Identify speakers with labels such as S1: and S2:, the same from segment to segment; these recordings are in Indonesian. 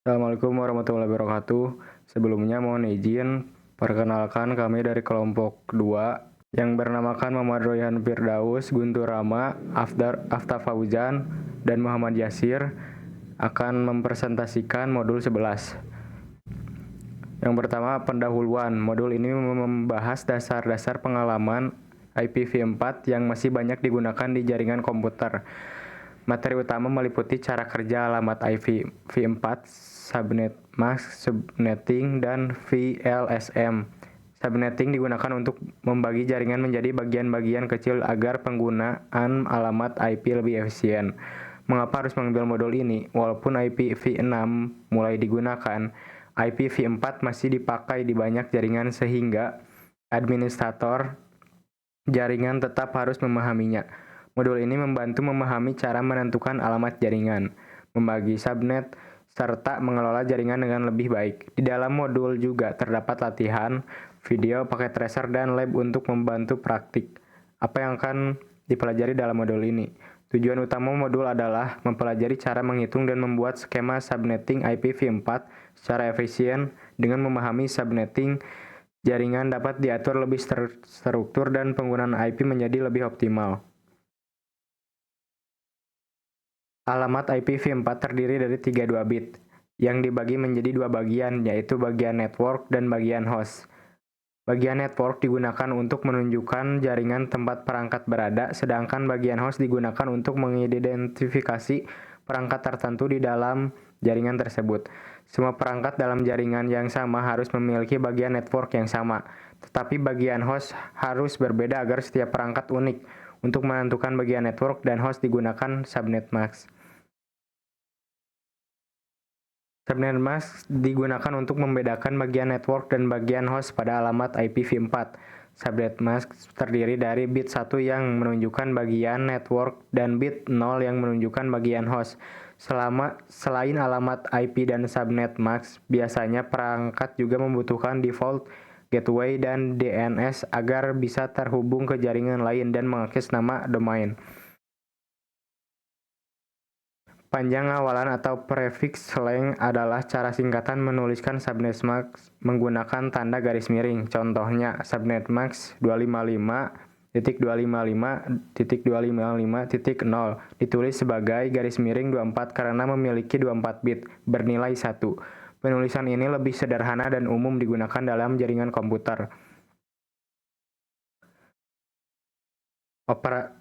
S1: Assalamualaikum warahmatullahi wabarakatuh. Sebelumnya mohon izin, perkenalkan kami dari kelompok 2 yang bernamakan Muhammad Royhan Firdaus, Guntur Rama, Afta Fauzan, dan Muhammad Yasir akan mempresentasikan modul 11. Yang pertama, pendahuluan. Modul ini membahas dasar-dasar pengalaman IPv4 yang masih banyak digunakan di jaringan komputer. Materi utama meliputi cara kerja alamat IPv4, subnet mask, subnetting, dan VLSM. Subnetting digunakan untuk membagi jaringan menjadi bagian-bagian kecil agar penggunaan alamat IP lebih efisien. Mengapa harus mengambil modul ini? Walaupun IPv6 mulai digunakan, IPv4 masih dipakai di banyak jaringan sehingga administrator jaringan tetap harus memahaminya. Modul ini membantu memahami cara menentukan alamat jaringan, membagi subnet, serta mengelola jaringan dengan lebih baik. Di dalam modul juga terdapat latihan, video, paket tracer, dan lab untuk membantu praktik. Apa yang akan dipelajari dalam modul ini? Tujuan utama modul adalah mempelajari cara menghitung dan membuat skema subnetting IPv4 secara efisien. Dengan memahami subnetting, jaringan dapat diatur lebih terstruktur dan penggunaan IP menjadi lebih optimal. Alamat IPv4 terdiri dari 32 bit, yang dibagi menjadi dua bagian, yaitu bagian network dan bagian host. Bagian network digunakan untuk menunjukkan jaringan tempat perangkat berada, sedangkan bagian host digunakan untuk mengidentifikasi perangkat tertentu di dalam jaringan tersebut. Semua perangkat dalam jaringan yang sama harus memiliki bagian network yang sama, tetapi bagian host harus berbeda agar setiap perangkat unik. Untuk menentukan bagian network dan host digunakan subnet mask. Subnet mask digunakan untuk membedakan bagian network dan bagian host pada alamat IPv4. Subnet mask terdiri dari bit 1 yang menunjukkan bagian network dan bit 0 yang menunjukkan bagian host. Selain alamat IP dan subnet mask, biasanya perangkat juga membutuhkan default gateway dan DNS agar bisa terhubung ke jaringan lain dan mengakses nama domain. Panjang awalan atau prefix slang adalah cara singkatan menuliskan subnet mask menggunakan tanda garis miring. Contohnya, subnet mask 255.255.255.0 ditulis sebagai garis miring 24 karena memiliki 24 bit bernilai 1. Penulisan ini lebih sederhana dan umum digunakan dalam jaringan komputer.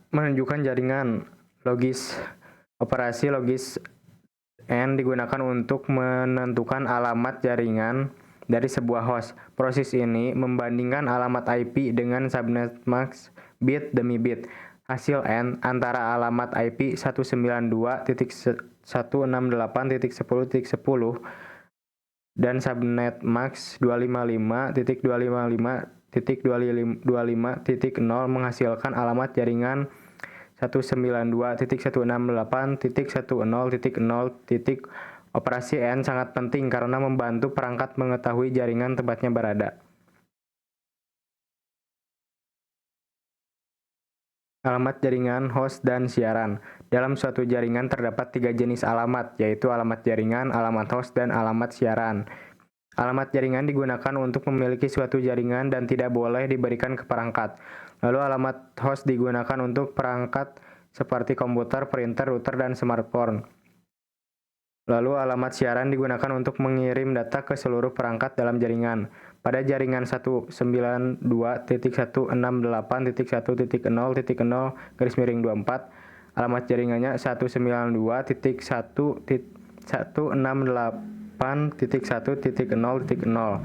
S1: Menunjukkan jaringan logis. Operasi logis N digunakan untuk menentukan alamat jaringan dari sebuah host. Proses ini membandingkan alamat IP dengan subnet mask bit demi bit. Hasil N antara alamat IP 192.168.10.10 dan subnet mask 255.255.25.0 menghasilkan alamat jaringan 192.168.10.0. Operasi N sangat penting karena membantu perangkat mengetahui jaringan tempatnya berada. Alamat jaringan, host, dan siaran. Dalam suatu jaringan terdapat 3 jenis alamat, yaitu alamat jaringan, alamat host, dan alamat siaran. Alamat jaringan digunakan untuk memiliki suatu jaringan dan tidak boleh diberikan ke perangkat. Lalu alamat host digunakan untuk perangkat seperti komputer, printer, router, dan smartphone. Lalu alamat siaran digunakan untuk mengirim data ke seluruh perangkat dalam jaringan. Pada jaringan 192.168.1.0.0/24, alamat jaringannya 192.168.1.0.0.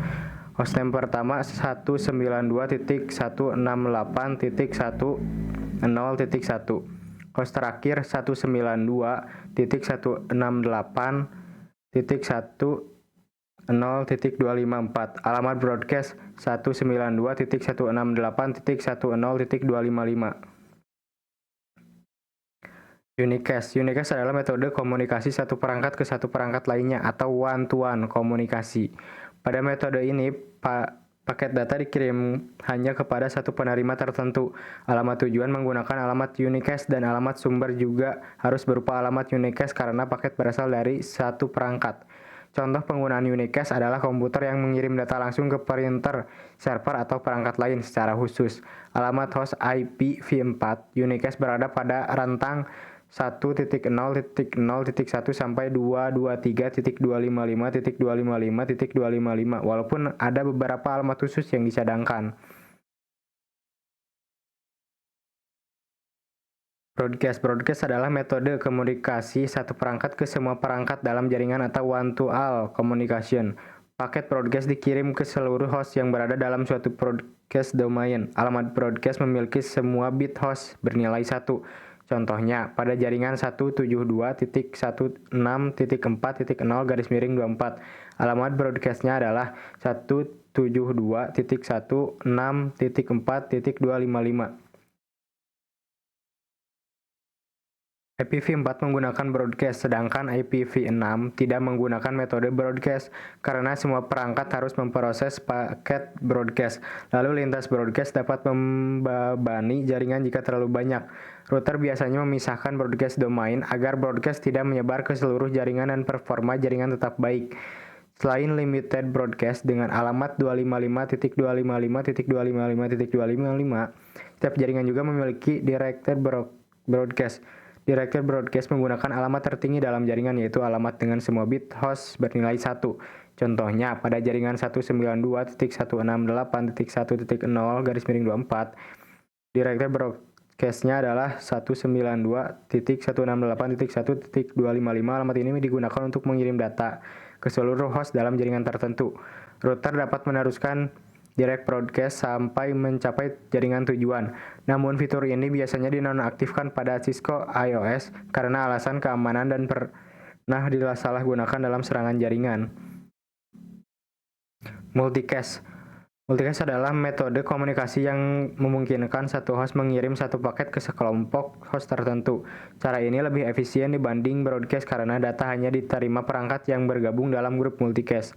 S1: Hostname pertama 192.168.1.0.1. Host terakhir 192.168.1.0.254. Alamat broadcast 192.168.10.255. Unicast. Unicast adalah metode komunikasi satu perangkat ke satu perangkat lainnya atau one-to-one komunikasi. Pada metode ini, paket data dikirim hanya kepada satu penerima tertentu. Alamat tujuan menggunakan alamat unicast dan alamat sumber juga harus berupa alamat unicast karena paket berasal dari satu perangkat. Contoh penggunaan unicast adalah komputer yang mengirim data langsung ke printer, server, atau perangkat lain secara khusus. Alamat host IPv4 unicast berada pada rentang 1.0.0.1 sampai 223.255.255.255, walaupun ada beberapa alamat khusus yang dicadangkan. Broadcast adalah metode komunikasi satu perangkat ke semua perangkat dalam jaringan atau one-to-all communication. Paket broadcast dikirim ke seluruh host yang berada dalam suatu broadcast domain. Alamat broadcast memiliki semua bit host bernilai 1. Contohnya, pada jaringan 172.16.4.0/24, alamat broadcastnya adalah 172.16.4.255. IPv4 menggunakan broadcast, sedangkan IPv6 tidak menggunakan metode broadcast karena semua perangkat harus memproses paket broadcast. Lalu lintas broadcast dapat membebani jaringan jika terlalu banyak. Router biasanya memisahkan broadcast domain agar broadcast tidak menyebar ke seluruh jaringan dan performa jaringan tetap baik. Selain limited broadcast dengan alamat 255.255.255.255, setiap jaringan juga memiliki directed broadcast. Directed broadcast menggunakan alamat tertinggi dalam jaringan, yaitu alamat dengan semua bit host bernilai 1. Contohnya, pada jaringan 192.168.1.0/24, directed broadcastnya adalah 192.168.1.255. Alamat ini digunakan untuk mengirim data ke seluruh host dalam jaringan tertentu. Router dapat meneruskan direct broadcast sampai mencapai jaringan tujuan. Namun fitur ini biasanya dinonaktifkan pada Cisco iOS karena alasan keamanan dan pernah disalahgunakan dalam serangan jaringan. Multicast. Multicast adalah metode komunikasi yang memungkinkan satu host mengirim satu paket ke sekelompok host tertentu. Cara ini lebih efisien dibanding broadcast karena data hanya diterima perangkat yang bergabung dalam grup multicast.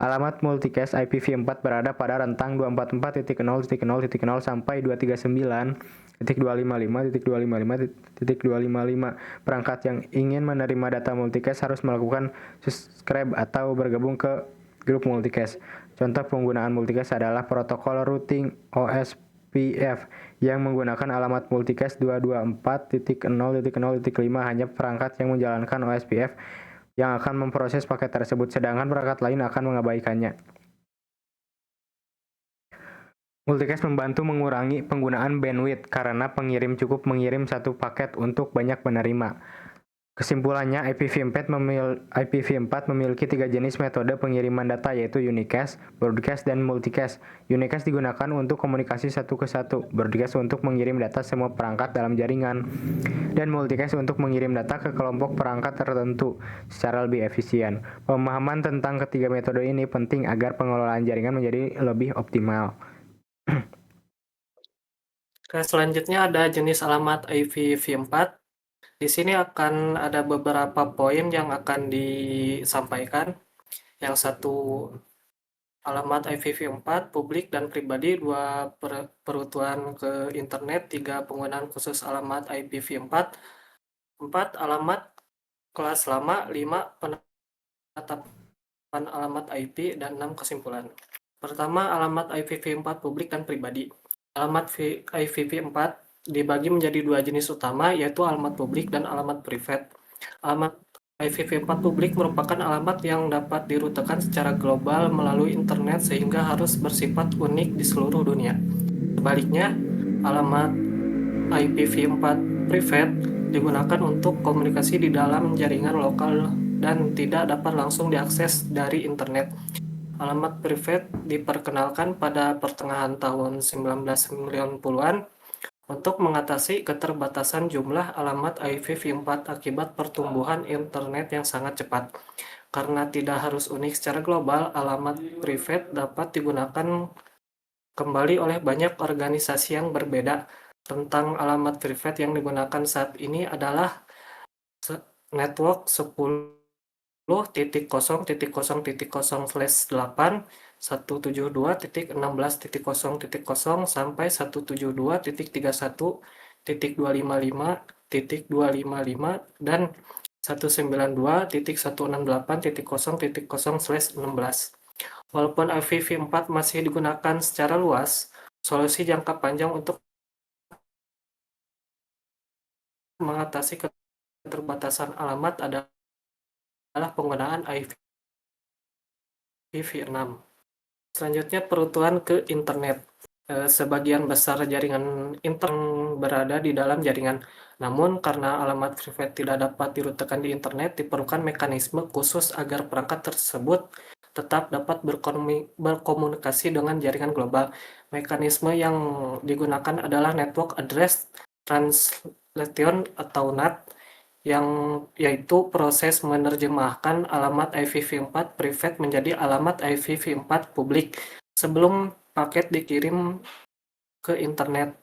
S1: Alamat multicast IPv4 berada pada rentang 244.0.0.0 sampai 239.255.255.255. Perangkat yang ingin menerima data multicast harus melakukan subscribe atau bergabung ke grup multicast. Contoh penggunaan multicast adalah protokol routing OSPF yang menggunakan alamat multicast 224.0.0.5. Hanya perangkat yang menjalankan OSPF yang akan memproses paket tersebut, sedangkan perangkat lain akan mengabaikannya. Multicast membantu mengurangi penggunaan bandwidth karena pengirim cukup mengirim satu paket untuk banyak penerima. Kesimpulannya, IPv4 memiliki 3 jenis metode pengiriman data, yaitu unicast, broadcast, dan multicast. Unicast digunakan untuk komunikasi satu ke satu, broadcast untuk mengirim data semua perangkat dalam jaringan, dan multicast untuk mengirim data ke kelompok perangkat tertentu secara lebih efisien. Pemahaman tentang ketiga metode ini penting agar pengelolaan jaringan menjadi lebih optimal.
S2: Selanjutnya ada jenis alamat IPv4. Di sini akan ada beberapa poin yang akan disampaikan. Yang satu, alamat IPv4 publik dan pribadi, 2 perutuan ke internet, 3 penggunaan khusus alamat IPv4, 4 alamat kelas lama, 5 penetapan alamat IP, dan 6 kesimpulan. Pertama, alamat IPv4 publik dan pribadi. Alamat IPv4 dibagi menjadi 2 jenis utama, yaitu alamat publik dan alamat private. Alamat IPv4 publik merupakan alamat yang dapat dirutekan secara global melalui internet sehingga harus bersifat unik di seluruh dunia. Sebaliknya, alamat IPv4 private digunakan untuk komunikasi di dalam jaringan lokal dan tidak dapat langsung diakses dari internet. Alamat private diperkenalkan pada pertengahan tahun 1990-an untuk mengatasi keterbatasan jumlah alamat IPv4 akibat pertumbuhan internet yang sangat cepat. Karena tidak harus unik secara global, alamat private dapat digunakan kembali oleh banyak organisasi yang berbeda. Tentang alamat private yang digunakan saat ini adalah network 10.0.0.0/8 172.16.0.0 sampai 172.31.255.255 dan 192.168.0.0/16. Walaupun IPv4 masih digunakan secara luas, solusi jangka panjang untuk mengatasi keterbatasan alamat adalah penggunaan IPv6. Selanjutnya, peruntukan ke internet. Sebagian besar jaringan internet berada di dalam jaringan. Namun, karena alamat private tidak dapat dirutekan di internet, diperlukan mekanisme khusus agar perangkat tersebut tetap dapat berkomunikasi dengan jaringan global. Mekanisme yang digunakan adalah Network Address Translation atau NAT, yaitu proses menerjemahkan alamat IPv4 private menjadi alamat IPv4 publik sebelum paket dikirim ke internet.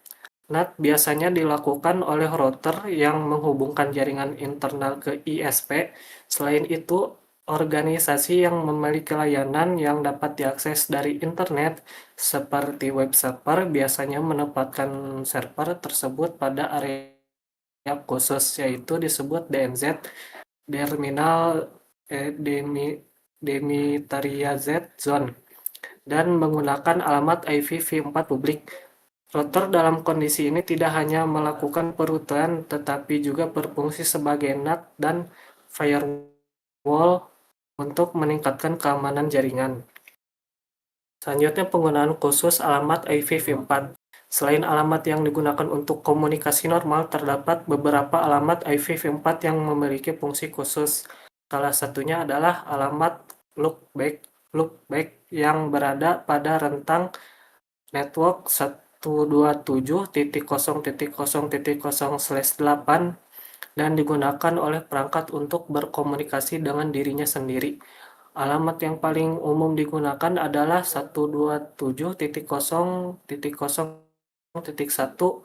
S2: NAT biasanya dilakukan oleh router yang menghubungkan jaringan internal ke ISP. Selain itu, organisasi yang memiliki layanan yang dapat diakses dari internet, seperti web server, biasanya menempatkan server tersebut pada area khusus, yaitu disebut DMZ, Demilitarized Zone, dan menggunakan alamat IPv4 publik. Router dalam kondisi ini tidak hanya melakukan perututan, tetapi juga berfungsi sebagai NAT dan firewall untuk meningkatkan keamanan jaringan. Selanjutnya, penggunaan khusus alamat IPv4. Selain alamat yang digunakan untuk komunikasi normal, terdapat beberapa alamat IPv4 yang memiliki fungsi khusus. Salah satunya adalah alamat loopback yang berada pada rentang network 127.0.0.0/8 dan digunakan oleh perangkat untuk berkomunikasi dengan dirinya sendiri. Alamat yang paling umum digunakan adalah 127.0.0.1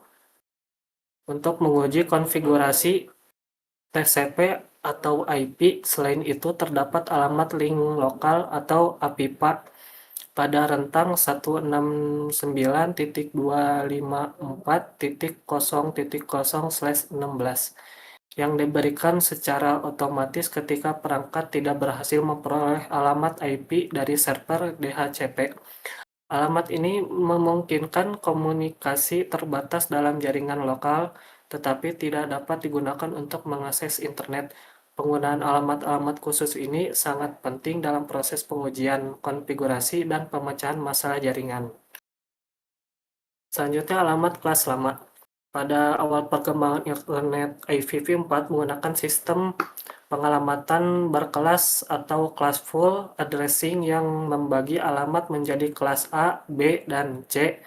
S2: untuk menguji konfigurasi TCP atau IP. Selain itu, terdapat alamat link lokal atau APIPA pada rentang 169.254.0.0/16 yang diberikan secara otomatis ketika perangkat tidak berhasil memperoleh alamat IP dari server DHCP. Alamat ini memungkinkan komunikasi terbatas dalam jaringan lokal, tetapi tidak dapat digunakan untuk mengakses internet. Penggunaan alamat-alamat khusus ini sangat penting dalam proses pengujian, konfigurasi, dan pemecahan masalah jaringan. Selanjutnya, alamat kelas lama. Pada awal perkembangan internet, IPv4 menggunakan sistem pengalamatan berkelas atau classful addressing yang membagi alamat menjadi kelas A, B, dan C.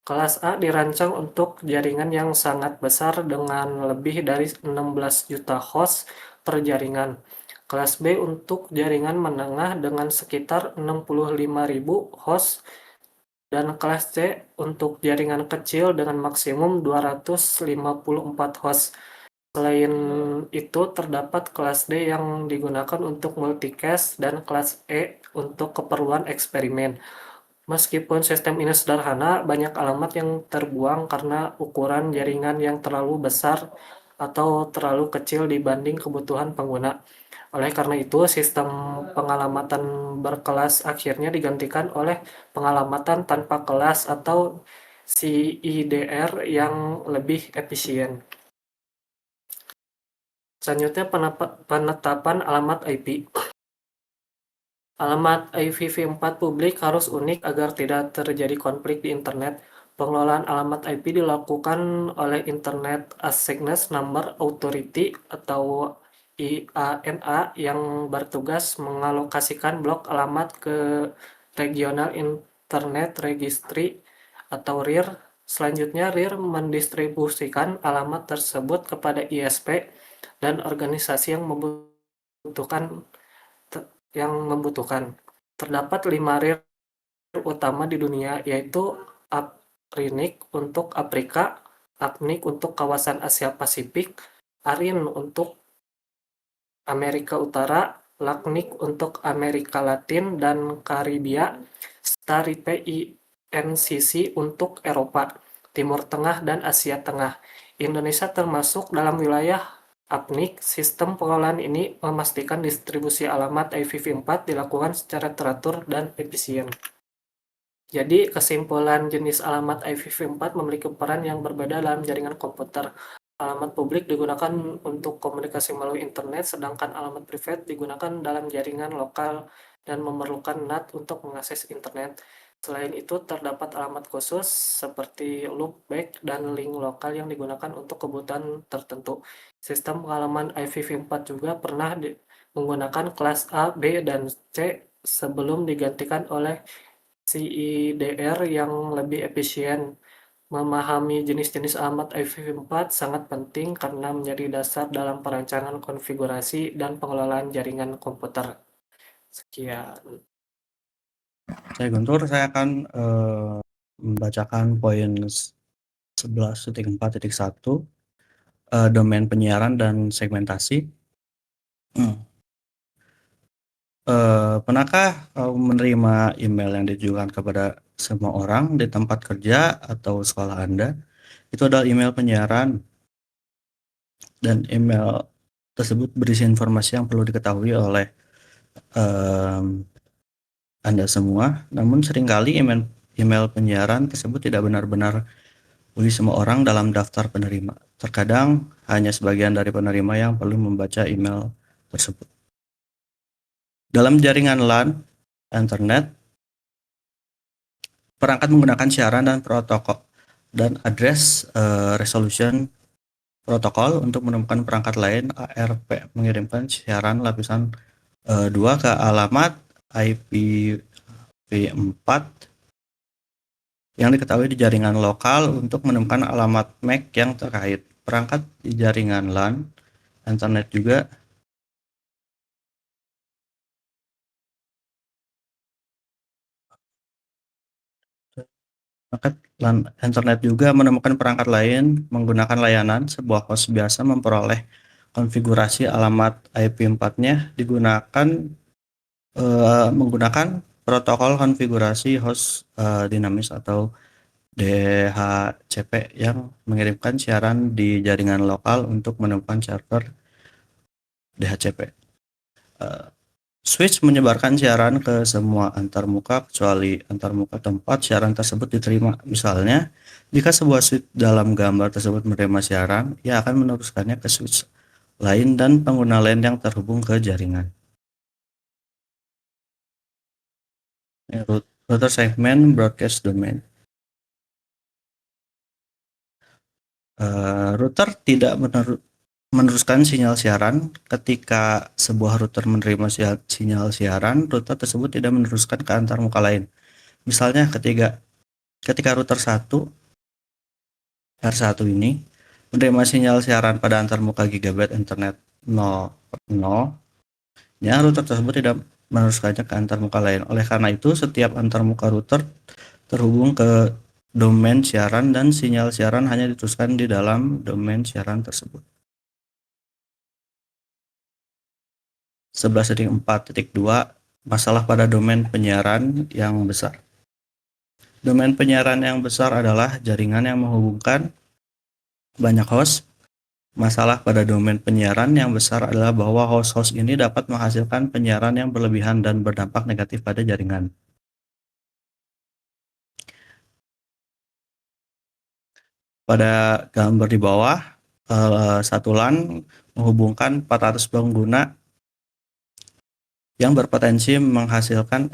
S2: Kelas A dirancang untuk jaringan yang sangat besar dengan lebih dari 16 juta host per jaringan. Kelas B untuk jaringan menengah dengan sekitar 65.000 host, dan kelas C untuk jaringan kecil dengan maksimum 254 host. Selain itu, terdapat kelas D yang digunakan untuk multicast dan kelas E untuk keperluan eksperimen. Meskipun sistem ini sederhana, banyak alamat yang terbuang karena ukuran jaringan yang terlalu besar atau terlalu kecil dibanding kebutuhan pengguna. Oleh karena itu, sistem pengalamatan berkelas akhirnya digantikan oleh pengalamatan tanpa kelas atau CIDR yang lebih efisien. Selanjutnya, penetapan alamat IP. Alamat IPv4 publik harus unik agar tidak terjadi konflik di internet. Pengelolaan alamat IP dilakukan oleh Internet Assigned Number Authority atau IANA yang bertugas mengalokasikan blok alamat ke Regional Internet Registry atau RIR. Selanjutnya, RIR mendistribusikan alamat tersebut kepada ISP dan organisasi yang membutuhkan. Terdapat 5 RIR utama di dunia, yaitu APRINIC untuk Afrika, APNIC untuk kawasan Asia Pasifik, ARIN untuk Amerika Utara, LACNIC untuk Amerika Latin dan Karibia, serta INCC untuk Eropa, Timur Tengah, dan Asia Tengah. Indonesia termasuk dalam wilayah APNIC, sistem pengelolaan ini memastikan distribusi alamat IPv4 dilakukan secara teratur dan efisien. Jadi, kesimpulan jenis alamat IPv4 memiliki peran yang berbeda dalam jaringan komputer. Alamat publik digunakan untuk komunikasi melalui internet, sedangkan alamat privat digunakan dalam jaringan lokal dan memerlukan NAT untuk mengakses internet. Selain itu, terdapat alamat khusus seperti loopback dan link lokal yang digunakan untuk kebutuhan tertentu. Sistem pengalaman IPv4 juga pernah menggunakan kelas A, B, dan C sebelum digantikan oleh CIDR yang lebih efisien. Memahami jenis-jenis alamat IPv4 sangat penting karena menjadi dasar dalam perancangan konfigurasi dan pengelolaan jaringan komputer. Sekian.
S3: Saya Guntur, saya akan membacakan poin 11.4.1 domain penyiaran dan segmentasi. Pernahkah menerima email yang ditujukan kepada semua orang di tempat kerja atau sekolah Anda? Itu adalah email penyiaran, dan email tersebut berisi informasi yang perlu diketahui oleh Anda semua. Namun seringkali email penyiaran tersebut tidak benar-benar bagi semua orang dalam daftar penerima. Terkadang hanya sebagian dari penerima yang perlu membaca email tersebut. Dalam jaringan LAN, Internet, perangkat menggunakan siaran dan protokol dan address resolution protokol untuk menemukan perangkat lain. ARP mengirimkan siaran lapisan 2 ke alamat IPv4 yang diketahui di jaringan lokal untuk menemukan alamat MAC yang terkait. Perangkat di jaringan LAN, Internet juga Internet juga menemukan perangkat lain menggunakan layanan. Sebuah host biasa memperoleh konfigurasi alamat IP4-nya menggunakan protokol konfigurasi host dinamis atau DHCP yang mengirimkan siaran di jaringan lokal untuk menemukan server DHCP. Switch menyebarkan siaran ke semua antarmuka kecuali antarmuka tempat siaran tersebut diterima. Misalnya, jika sebuah switch dalam gambar tersebut menerima siaran, ia akan meneruskannya ke switch lain dan pengguna lain yang terhubung ke jaringan. Router segment broadcast domain. Router tidak meneruskan sinyal siaran. Ketika sebuah router menerima sinyal siaran, router tersebut tidak meneruskan ke antarmuka lain. Misalnya ketika router 1 R1 ini menerima sinyal siaran pada antarmuka gigabit internet 0.0, router tersebut tidak meneruskannya ke antarmuka lain. Oleh karena itu, setiap antarmuka router terhubung ke domain siaran dan sinyal siaran hanya diteruskan di dalam domain siaran tersebut. 11.4.2 masalah pada domain penyiaran yang besar. Domain penyiaran yang besar adalah jaringan yang menghubungkan banyak host. Masalah pada domain penyiaran yang besar adalah bahwa host-host ini dapat menghasilkan penyiaran yang berlebihan dan berdampak negatif pada jaringan. Pada gambar di bawah, satu LAN menghubungkan 400 pengguna yang berpotensi menghasilkan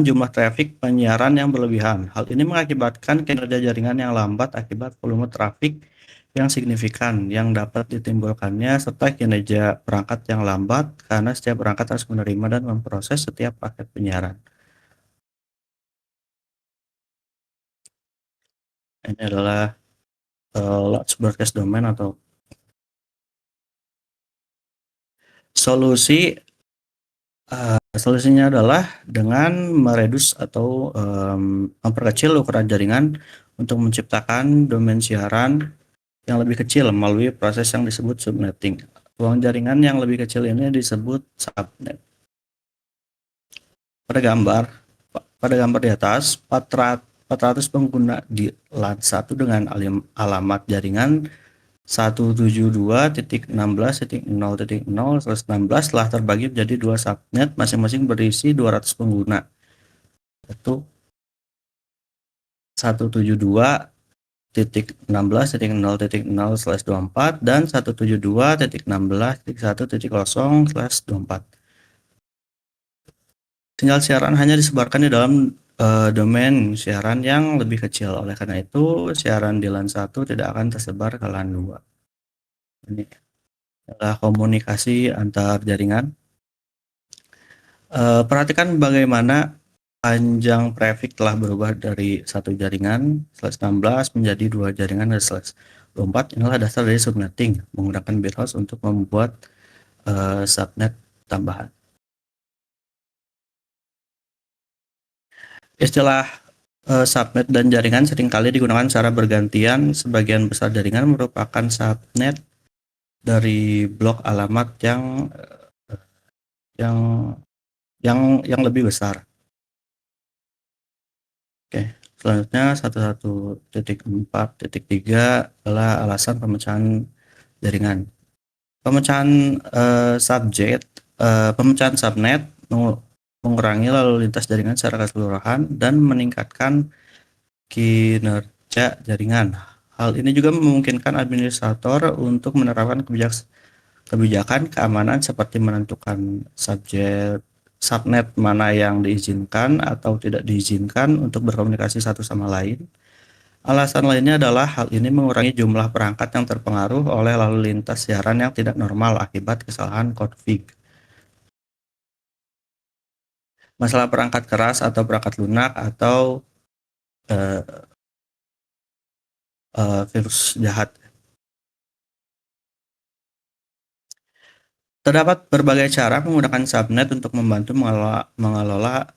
S3: jumlah trafik penyiaran yang berlebihan. Hal ini mengakibatkan kinerja jaringan yang lambat akibat volume trafik yang signifikan yang dapat ditimbulkannya, serta kinerja perangkat yang lambat karena setiap perangkat harus menerima dan memproses setiap paket penyiaran. Ini adalah large broadcast domain atau solusinya adalah dengan meredus atau memperkecil ukuran jaringan untuk menciptakan domain siaran yang lebih kecil melalui proses yang disebut subnetting. Ruang jaringan yang lebih kecil ini disebut subnet. Pada gambar di atas, 400 pengguna di LAN 1 dengan alamat jaringan 172.16.0.0/16 telah terbagi menjadi dua subnet masing-masing berisi 200 pengguna, yaitu 172.16.0.0/24 dan 172.16.1.0/24. Sinyal siaran hanya disebarkan di dalam domain siaran yang lebih kecil. Oleh karena itu, siaran di LAN 1 tidak akan tersebar ke LAN 2. Ini adalah komunikasi antar jaringan. Perhatikan bagaimana panjang prefix telah berubah dari satu jaringan /16 menjadi dua jaringan /24. Inilah dasar dari subnetting menggunakan bit host untuk membuat subnet tambahan. Istilah subnet dan jaringan seringkali digunakan secara bergantian. Sebagian besar jaringan merupakan subnet dari blok alamat yang lebih besar. Oke, selanjutnya 11.4.3 adalah alasan pemecahan jaringan. Pemecahan pemecahan subnet mengurangi lalu lintas jaringan secara keseluruhan dan meningkatkan kinerja jaringan. Hal ini juga memungkinkan administrator untuk menerapkan kebijakan keamanan seperti menentukan subnet mana yang diizinkan atau tidak diizinkan untuk berkomunikasi satu sama lain. Alasan lainnya adalah hal ini mengurangi jumlah perangkat yang terpengaruh oleh lalu lintas siaran yang tidak normal akibat kesalahan config. Masalah perangkat keras atau perangkat lunak atau virus jahat. Terdapat berbagai cara menggunakan subnet untuk membantu mengelola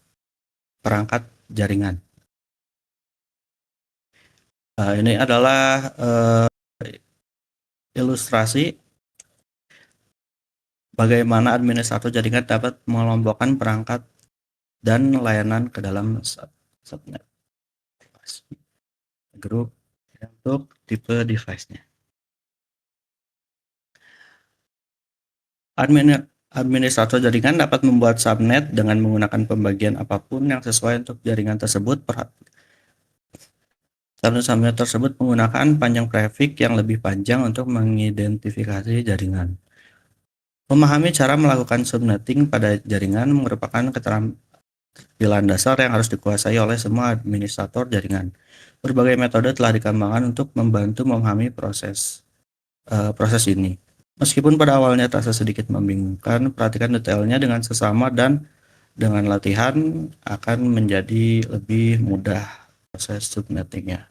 S3: perangkat jaringan. Ini adalah ilustrasi bagaimana administrator jaringan dapat mengelompokkan perangkat dan layanan ke dalam subnet grup untuk tipe device-nya. Administrator jaringan dapat membuat subnet dengan menggunakan pembagian apapun yang sesuai untuk jaringan tersebut. Subnet tersebut menggunakan panjang prefix yang lebih panjang untuk mengidentifikasi jaringan. Memahami cara melakukan subnetting pada jaringan merupakan keterampilan dasar yang harus dikuasai oleh semua administrator jaringan. Berbagai metode telah dikembangkan untuk membantu memahami proses ini. Meskipun pada awalnya terasa sedikit membingungkan, perhatikan detailnya dengan sesama dan dengan latihan akan menjadi lebih mudah proses subnettingnya.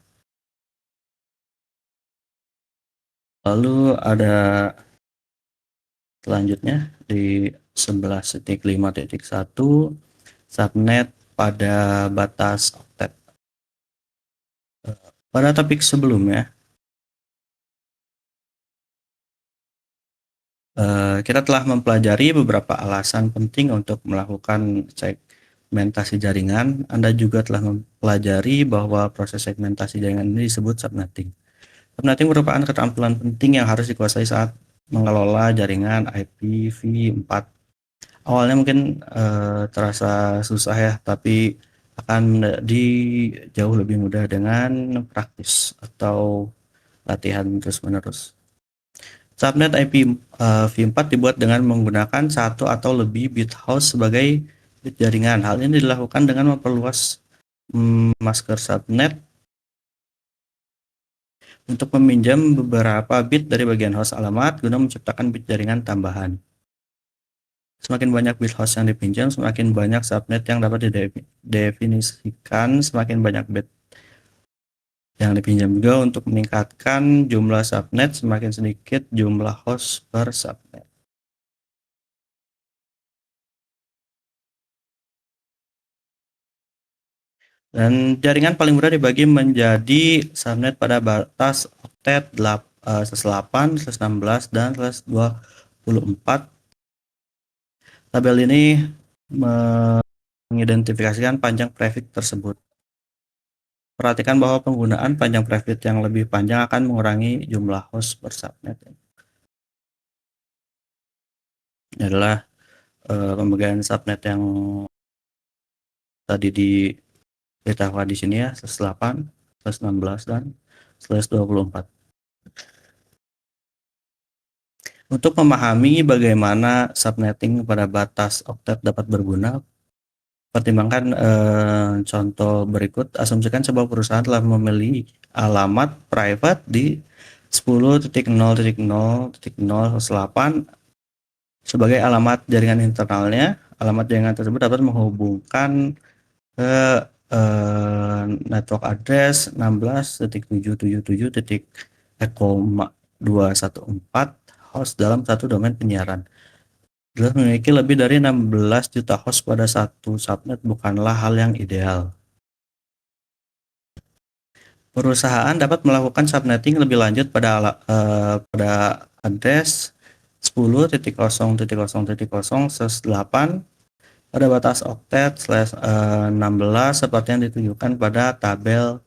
S3: Lalu ada selanjutnya di 11.5.1 subnet pada batas oktet. Pada topik sebelumnya kita telah mempelajari beberapa alasan penting untuk melakukan segmentasi jaringan. Anda juga telah mempelajari bahwa proses segmentasi jaringan ini disebut subnetting. Subnetting merupakan keterampilan penting yang harus dikuasai saat mengelola jaringan IPv4. Awalnya mungkin terasa susah ya, tapi akan jauh lebih mudah dengan praktis atau latihan terus-menerus. Subnet IPv4 dibuat dengan menggunakan satu atau lebih bit host sebagai bit jaringan. Hal ini dilakukan dengan memperluas masker subnet untuk meminjam beberapa bit dari bagian host alamat guna menciptakan bit jaringan tambahan. Semakin banyak bit host yang dipinjam, semakin banyak subnet yang dapat didefinisikan, semakin banyak bit yang dipinjam juga untuk meningkatkan jumlah subnet, semakin sedikit jumlah host per subnet. Dan jaringan paling mudah dibagi menjadi subnet pada batas oktet 8, 16, dan 24. Tabel ini mengidentifikasikan panjang prefix tersebut. perhatikan bahwa penggunaan panjang private yang lebih panjang akan mengurangi jumlah host per subnet. Ini adalah pembagian subnet yang tadi diberitahukan di sini ya, /8, /16, dan /24. Untuk memahami bagaimana subnetting pada batas oktet dapat berguna, pertimbangkan contoh berikut. Asumsikan sebuah perusahaan telah memilih alamat private di 10.0.0.0/8 sebagai alamat jaringan internalnya. Alamat jaringan tersebut dapat menghubungkan ke network address 16.777.214 host dalam satu domain penyiaran. Jelas memiliki lebih dari 16 juta host pada satu subnet bukanlah hal yang ideal. Perusahaan dapat melakukan subnetting lebih lanjut pada address 10.0.0.0/8 pada batas oktet /16 seperti yang ditunjukkan pada tabel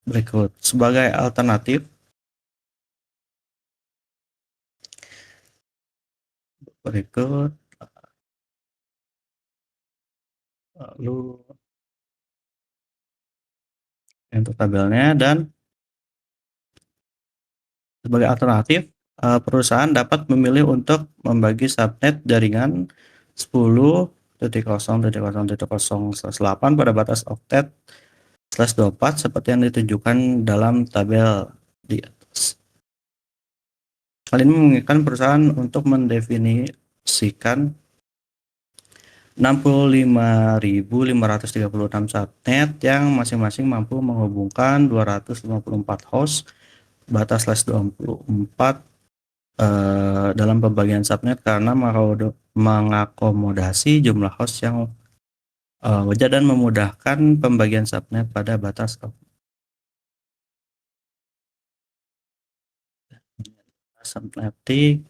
S3: berikut. Sebagai alternatif, berikut lalu untuk tabelnya, dan sebagai alternatif perusahaan dapat memilih untuk membagi subnet jaringan 10.0.0.0/8 pada batas oktet /24 seperti yang ditunjukkan dalam tabel di atas. Hal ini memungkinkan perusahaan untuk mendefinisikan 65.536 subnet yang masing-masing mampu menghubungkan 254 host. Batas /24 dalam pembagian subnet karena mengakomodasi jumlah host yang wajar dan memudahkan pembagian subnet pada batas subnetting.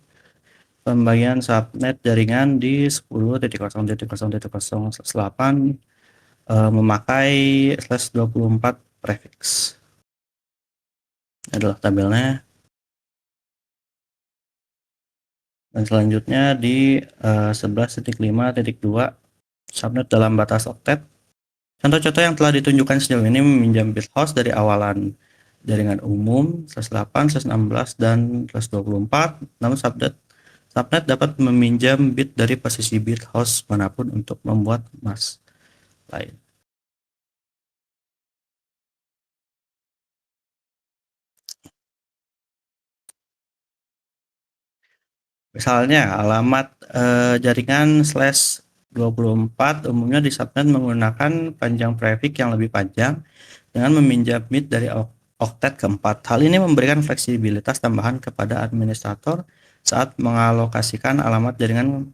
S3: Pembagian subnet jaringan di 10.0.0.0/8 memakai /24 prefix. Ini adalah tabelnya. Dan selanjutnya di 11.5.2 subnet dalam batas oktet. Contoh-contoh yang telah ditunjukkan sejauh ini meminjam bit host dari awalan jaringan umum /8, /16, dan /24. Namun subnet dapat meminjam bit dari posisi bit host manapun untuk membuat mask lain. Misalnya alamat jaringan /24 umumnya di subnet menggunakan panjang prefix yang lebih panjang dengan meminjam bit dari oktet keempat. Hal ini memberikan fleksibilitas tambahan kepada administrator saat mengalokasikan alamat jaringan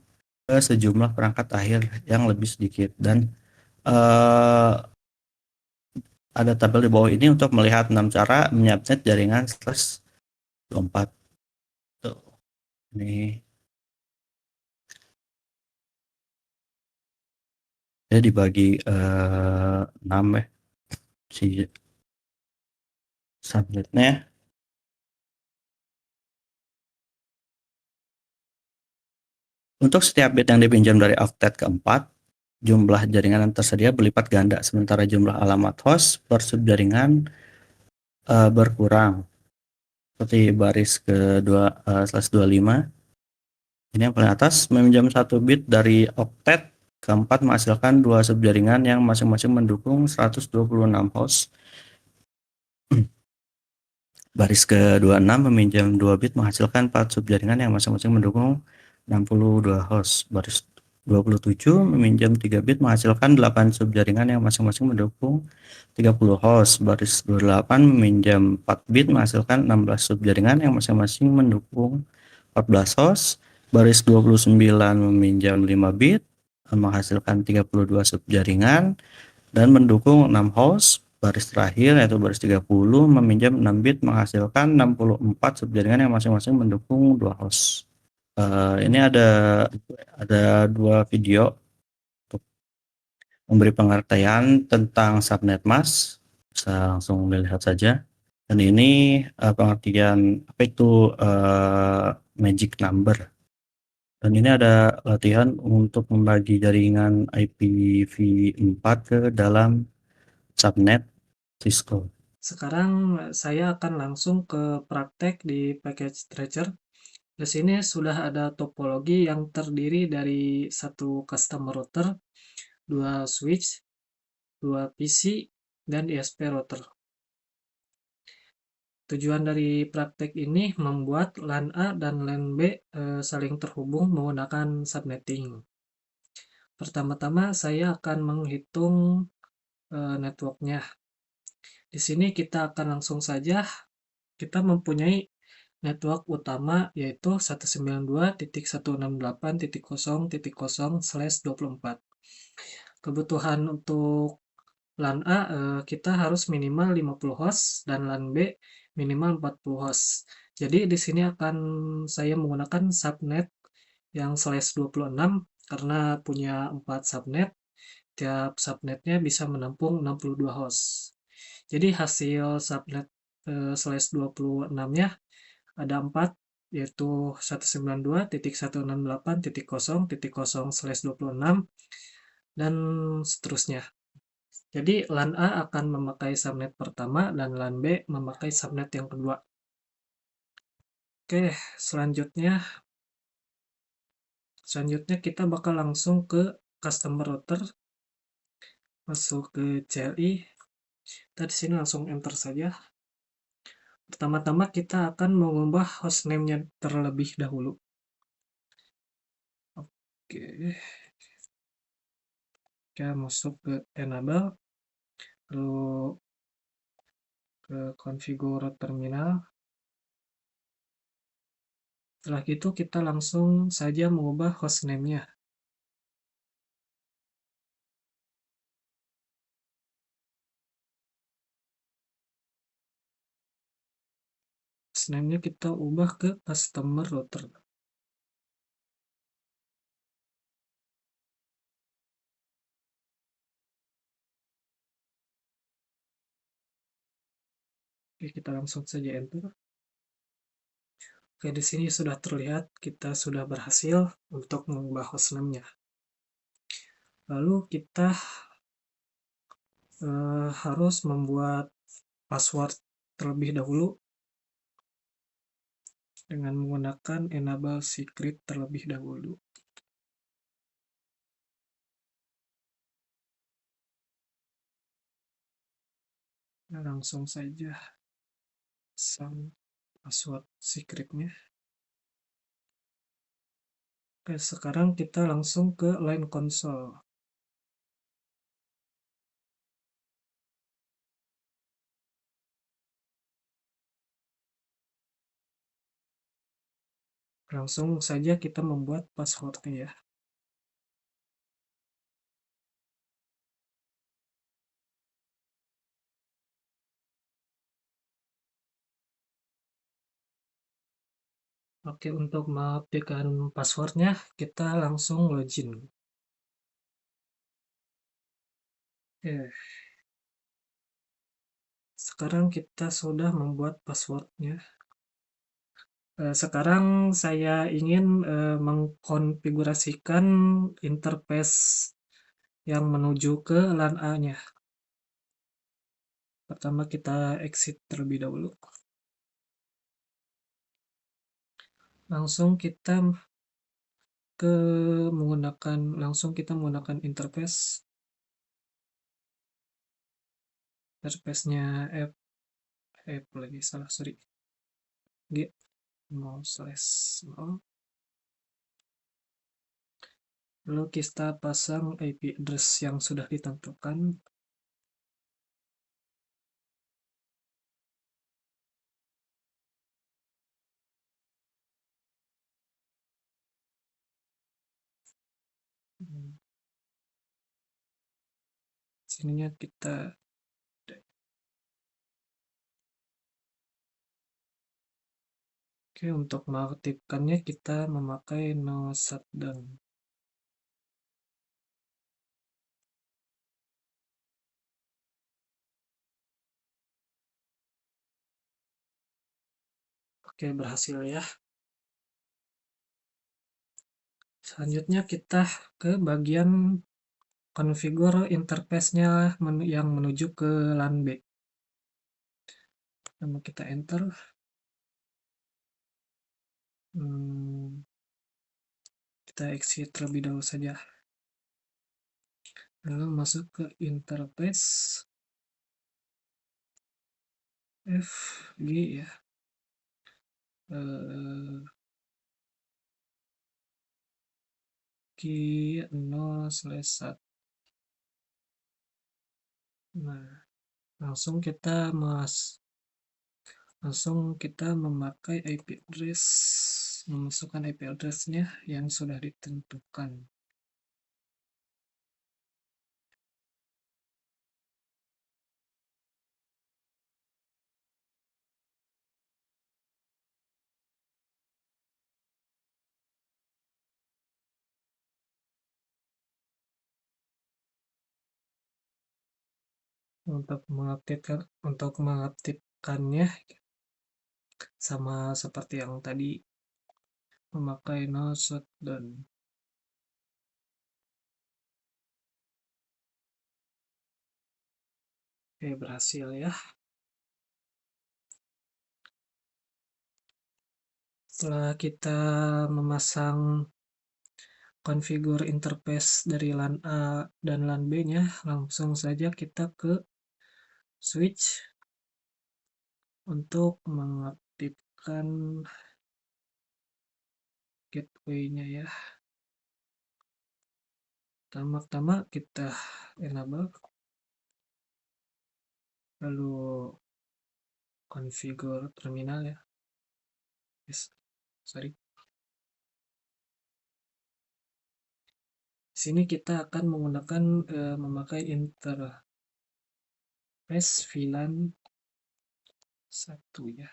S3: ke sejumlah perangkat akhir yang lebih sedikit. Dan ada tabel di bawah ini untuk melihat 6 cara menyubnet jaringan /24. Tuh. Ini ya dibagi 6 ya si subnetnya. Untuk setiap bit yang dipinjam dari oktet keempat, jumlah jaringan yang tersedia berlipat ganda, sementara jumlah alamat host per subjaringan berkurang. Seperti baris ke-2 /25. Ini yang paling atas, meminjam 1 bit dari oktet keempat menghasilkan 2 subjaringan yang masing-masing mendukung 126 host. Baris ke-26 meminjam 2 bit menghasilkan 4 subjaringan yang masing-masing mendukung 62 host. Baris 27 meminjam 3 bit menghasilkan 8 subjaringan yang masing-masing mendukung 30 host. Baris 28 meminjam 4 bit menghasilkan 16 subjaringan yang masing-masing mendukung 14 host. Baris 29 meminjam 5 bit menghasilkan 32 subjaringan dan mendukung 6 host. Baris terakhir yaitu baris 30 meminjam 6 bit menghasilkan 64 subjaringan yang masing-masing mendukung 2 host. Ini ada 2 video memberi pengertian tentang subnet mask. Bisa langsung dilihat saja. Dan ini pengertian apa itu magic number. Dan ini ada latihan untuk membagi jaringan IPv4 ke dalam subnet Cisco.
S2: Sekarang saya akan langsung ke praktek di package tracer. Di sini sudah ada topologi yang terdiri dari satu custom router, dua switch, dua PC, dan ISP router. Tujuan dari praktek ini membuat LAN A dan LAN B saling terhubung menggunakan subnetting. Pertama-tama saya akan menghitung networknya. Di sini kita akan langsung saja, kita mempunyai network utama yaitu 192.168.0.0/24. Kebutuhan untuk LAN A kita harus minimal 50 host dan LAN B minimal 40 host. Jadi di sini akan saya menggunakan subnet yang /26 karena punya 4 subnet. Tiap subnetnya bisa menampung 62 host. Jadi hasil subnet /26-nya ada 4, yaitu 192.168.0.0/26 dan seterusnya. Jadi LAN A akan memakai subnet pertama dan LAN B memakai subnet yang kedua. Oke, selanjutnya kita bakal langsung ke customer router, masuk ke CLI. Kita di sini langsung enter saja. Pertama-tama kita akan mengubah hostname-nya terlebih dahulu. Oke, kita masuk ke enable, lalu ke configure terminal. Setelah itu kita langsung saja mengubah hostname-nya. Hostname-nya kita ubah ke customer router. Oke, kita langsung saja enter. Oke, di sini sudah terlihat kita sudah berhasil untuk mengubah hostname-nya. Lalu kita harus membuat password terlebih dahulu dengan menggunakan enable secret terlebih dahulu. Nah, langsung saja pasang password secretnya. Oke, sekarang kita langsung ke line console. Langsung saja kita membuat passwordnya ya. Oke, untuk mengaktifkan passwordnya, kita langsung login. Oke. Sekarang kita sudah membuat passwordnya. Sekarang saya ingin mengkonfigurasikan interface yang menuju ke LAN A-nya. Pertama kita exit terlebih dahulu. Langsung kita menggunakan interface. Interface-nya G 0/0. Lalu kita pasang IP address yang sudah ditentukan. Sininya kita Oke, untuk mengaktifkannya kita memakai no shutdown. Oke, berhasil ya. Selanjutnya kita ke bagian configure interface-nya yang menuju ke LAN B. Lalu kita enter. Kita exit terlebih dahulu saja. Lalu masuk ke interface FG ya. Key 0/1. Nah, langsung kita memakai IP address, memasukkan IP address-nya yang sudah ditentukan. Untuk mengaktifkannya sama seperti yang tadi, memakai no shutdown. Oke, berhasil ya. Setelah kita memasang configure interface dari LAN A dan LAN B-nya, langsung saja kita ke switch untuk mengaktifkan gateway-nya ya. Pertama-tama kita enable, lalu configure terminal ya. Di sini kita akan menggunakan memakai interface VLAN 1 ya.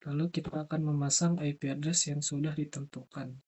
S2: Lalu kita akan memasang IP address yang sudah ditentukan.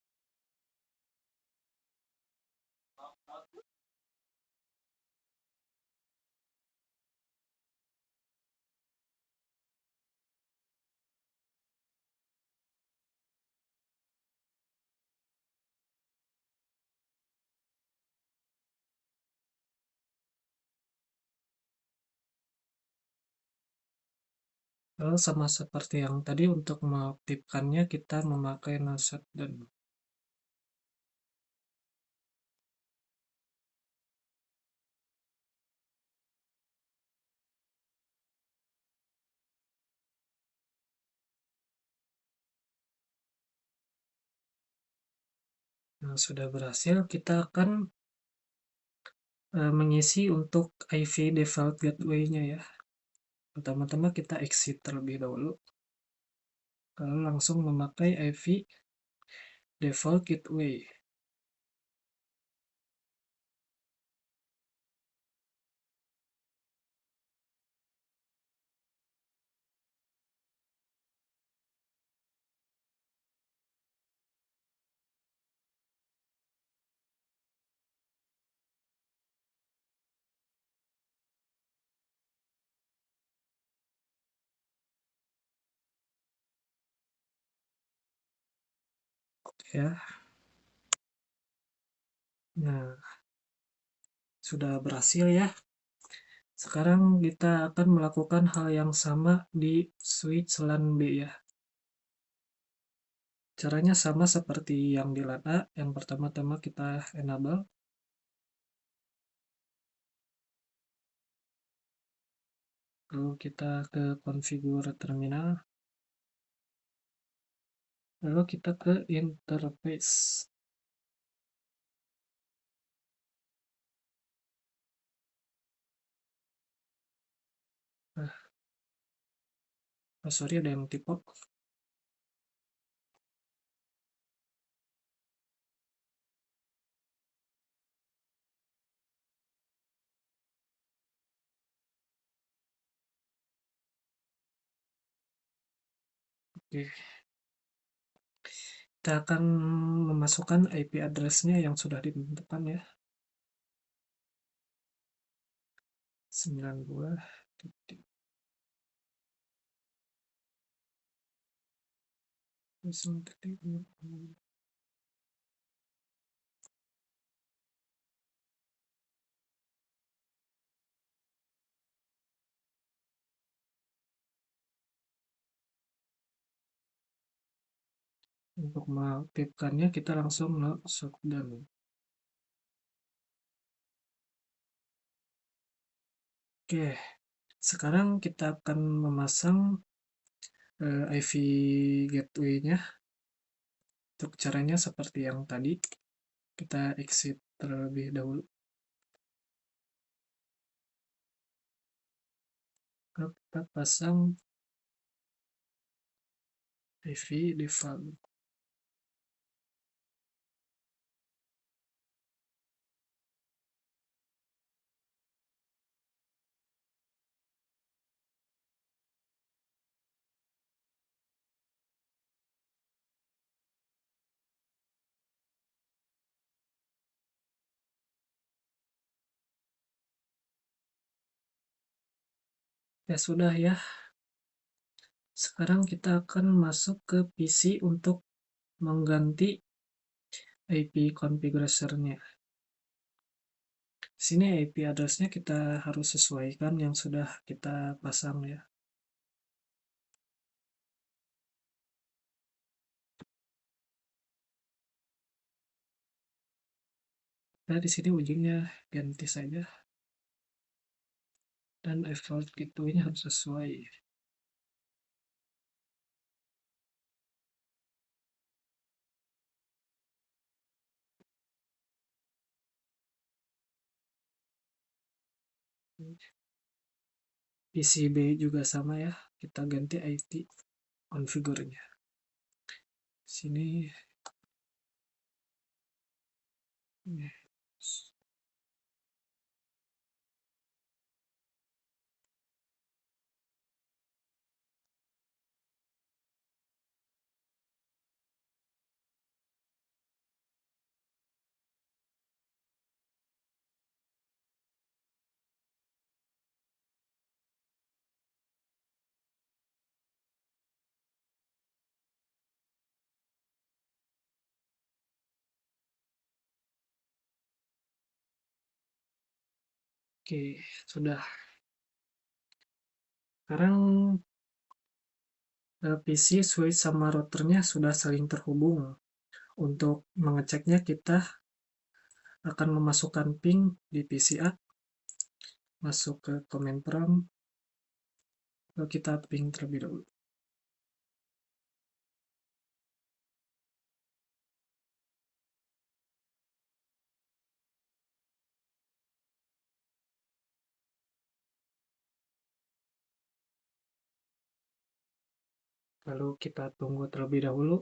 S2: Lalu sama seperti yang tadi, untuk mengaktifkannya kita memakai no shutdown. Nah, sudah berhasil, kita akan mengisi untuk IV default gateway-nya ya. Pertama-tama kita exit terlebih dahulu, lalu langsung memakai IV default gateway. Ya. Nah, sudah berhasil ya. Sekarang kita akan melakukan hal yang sama di switch LAN B ya. Caranya sama seperti yang di LAN A. Yang pertama-tama kita enable. Lalu kita ke configure terminal. Lalu kita ke interface. Sorry, ada yang typo. Oke. Kita akan memasukkan IP address-nya yang sudah ditentukan ya. 92. Untuk mengaktifkannya kita langsung shutdown. Oke, sekarang kita akan memasang IV gateway-nya. Untuk caranya seperti yang tadi, kita exit terlebih dahulu. Kita pasang IV default. Ya sudah ya. Sekarang kita akan masuk ke PC untuk mengganti IP configurator-nya. Sini IP address-nya kita harus sesuaikan yang sudah kita pasang ya. Nah, di sini ujungnya ganti saja. Dan default gateway-nya harus sesuai. PCB juga sama ya, kita ganti IP configure-nya. Sini oke, sudah. Sekarang PC switch sama routernya sudah saling terhubung. Untuk mengeceknya kita akan memasukkan ping di PC A, masuk ke command prompt, lalu kita ping terlebih dahulu. Lalu kita tunggu terlebih dahulu.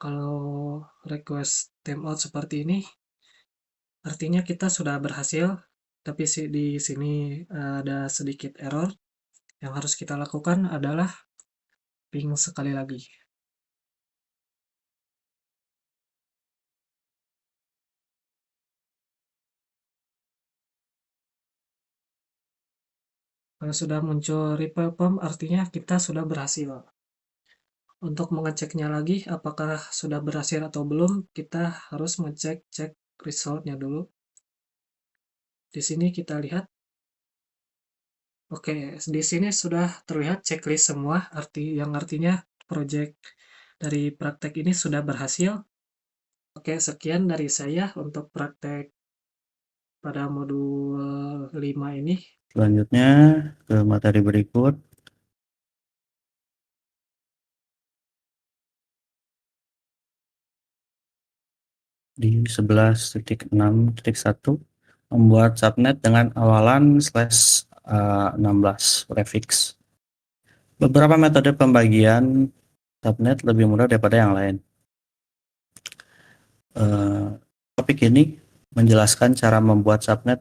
S2: Kalau request timeout seperti ini, artinya kita sudah berhasil, tapi di sini ada sedikit error. Yang harus kita lakukan adalah ping sekali lagi. Kalau sudah muncul reply prompt, artinya kita sudah berhasil. Untuk mengeceknya lagi apakah sudah berhasil atau belum, kita harus cek resultnya dulu. Di sini kita lihat, oke, di sini sudah terlihat checklist semua, yang artinya project dari praktek ini sudah berhasil. Oke, sekian dari saya untuk praktek pada modul 5 ini.
S3: Selanjutnya ke materi berikut. Di 11.6.1 membuat subnet dengan awalan /16 prefix. Beberapa metode pembagian subnet lebih mudah daripada yang lain. Topik ini menjelaskan cara membuat subnet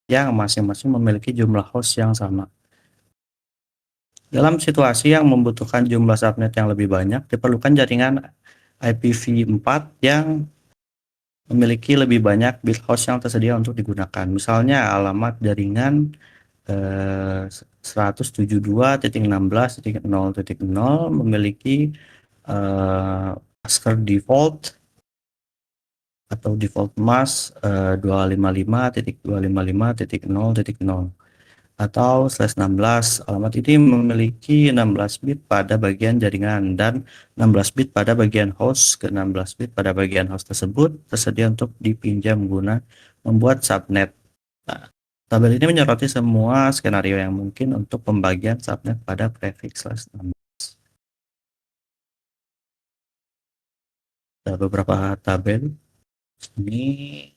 S3: yang masing-masing memiliki jumlah host yang sama. Dalam situasi yang membutuhkan jumlah subnet yang lebih banyak, diperlukan jaringan IPv4 yang memiliki lebih banyak bit host yang tersedia untuk digunakan. Misalnya alamat jaringan 172.16.0.0 memiliki masker default atau default mask 255.255.0.0 atau /16. Alamat ini memiliki 16 bit pada bagian jaringan dan 16 bit pada bagian host. Ke-16 bit pada bagian host tersebut tersedia untuk dipinjam guna membuat subnet. Nah, tabel ini menyoroti semua skenario yang mungkin untuk pembagian subnet pada prefix /16. Ada beberapa tabel ini.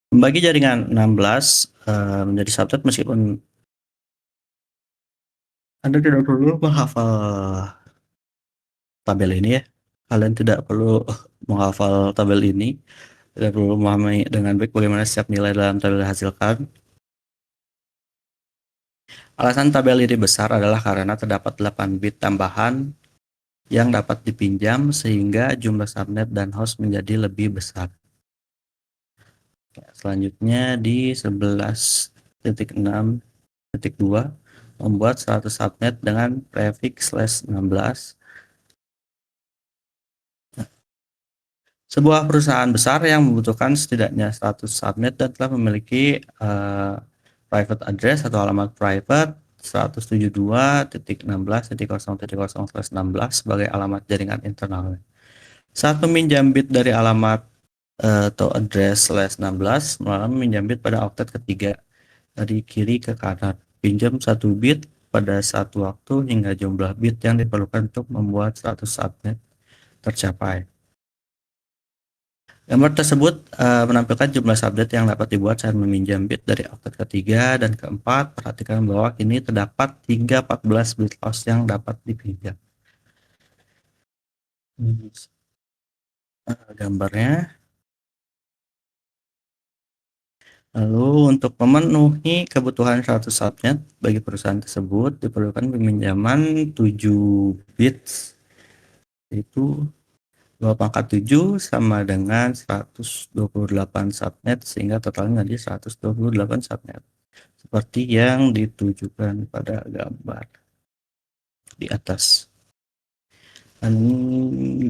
S3: Membagi jaringan 16 menjadi subnet meskipun Anda tidak perlu menghafal tabel ini ya. Kalian tidak perlu menghafal tabel ini, tidak perlu memahami dengan baik bagaimana setiap nilai dalam tabel dihasilkan. Alasan tabel ini besar adalah karena terdapat 8 bit tambahan yang dapat dipinjam sehingga jumlah subnet dan host menjadi lebih besar. Selanjutnya di 11.6.2 membuat 100 subnet dengan prefix /16. Sebuah perusahaan besar yang membutuhkan setidaknya 100 subnet dan telah memiliki private address atau alamat private 172.16.0.0/16 sebagai alamat jaringan internal. Saat meminjam bit dari alamat atau address /16, malah meminjam bit pada oktet ketiga dari kiri ke kanan. Pinjam 1 bit pada satu waktu hingga jumlah bit yang diperlukan untuk membuat 100 subnet tercapai. Gambar tersebut menampilkan jumlah subnet yang dapat dibuat saat meminjam bit dari oktet ketiga dan keempat. Perhatikan bahwa kini terdapat hingga 14 bit host yang dapat dipinjam. Gambarnya. Lalu untuk memenuhi kebutuhan 100 subnet bagi perusahaan tersebut diperlukan peminjaman 7 bits, yaitu 2/7 sama dengan 128 subnet sehingga totalnya menjadi 128 subnet seperti yang ditujukan pada gambar di atas. Dan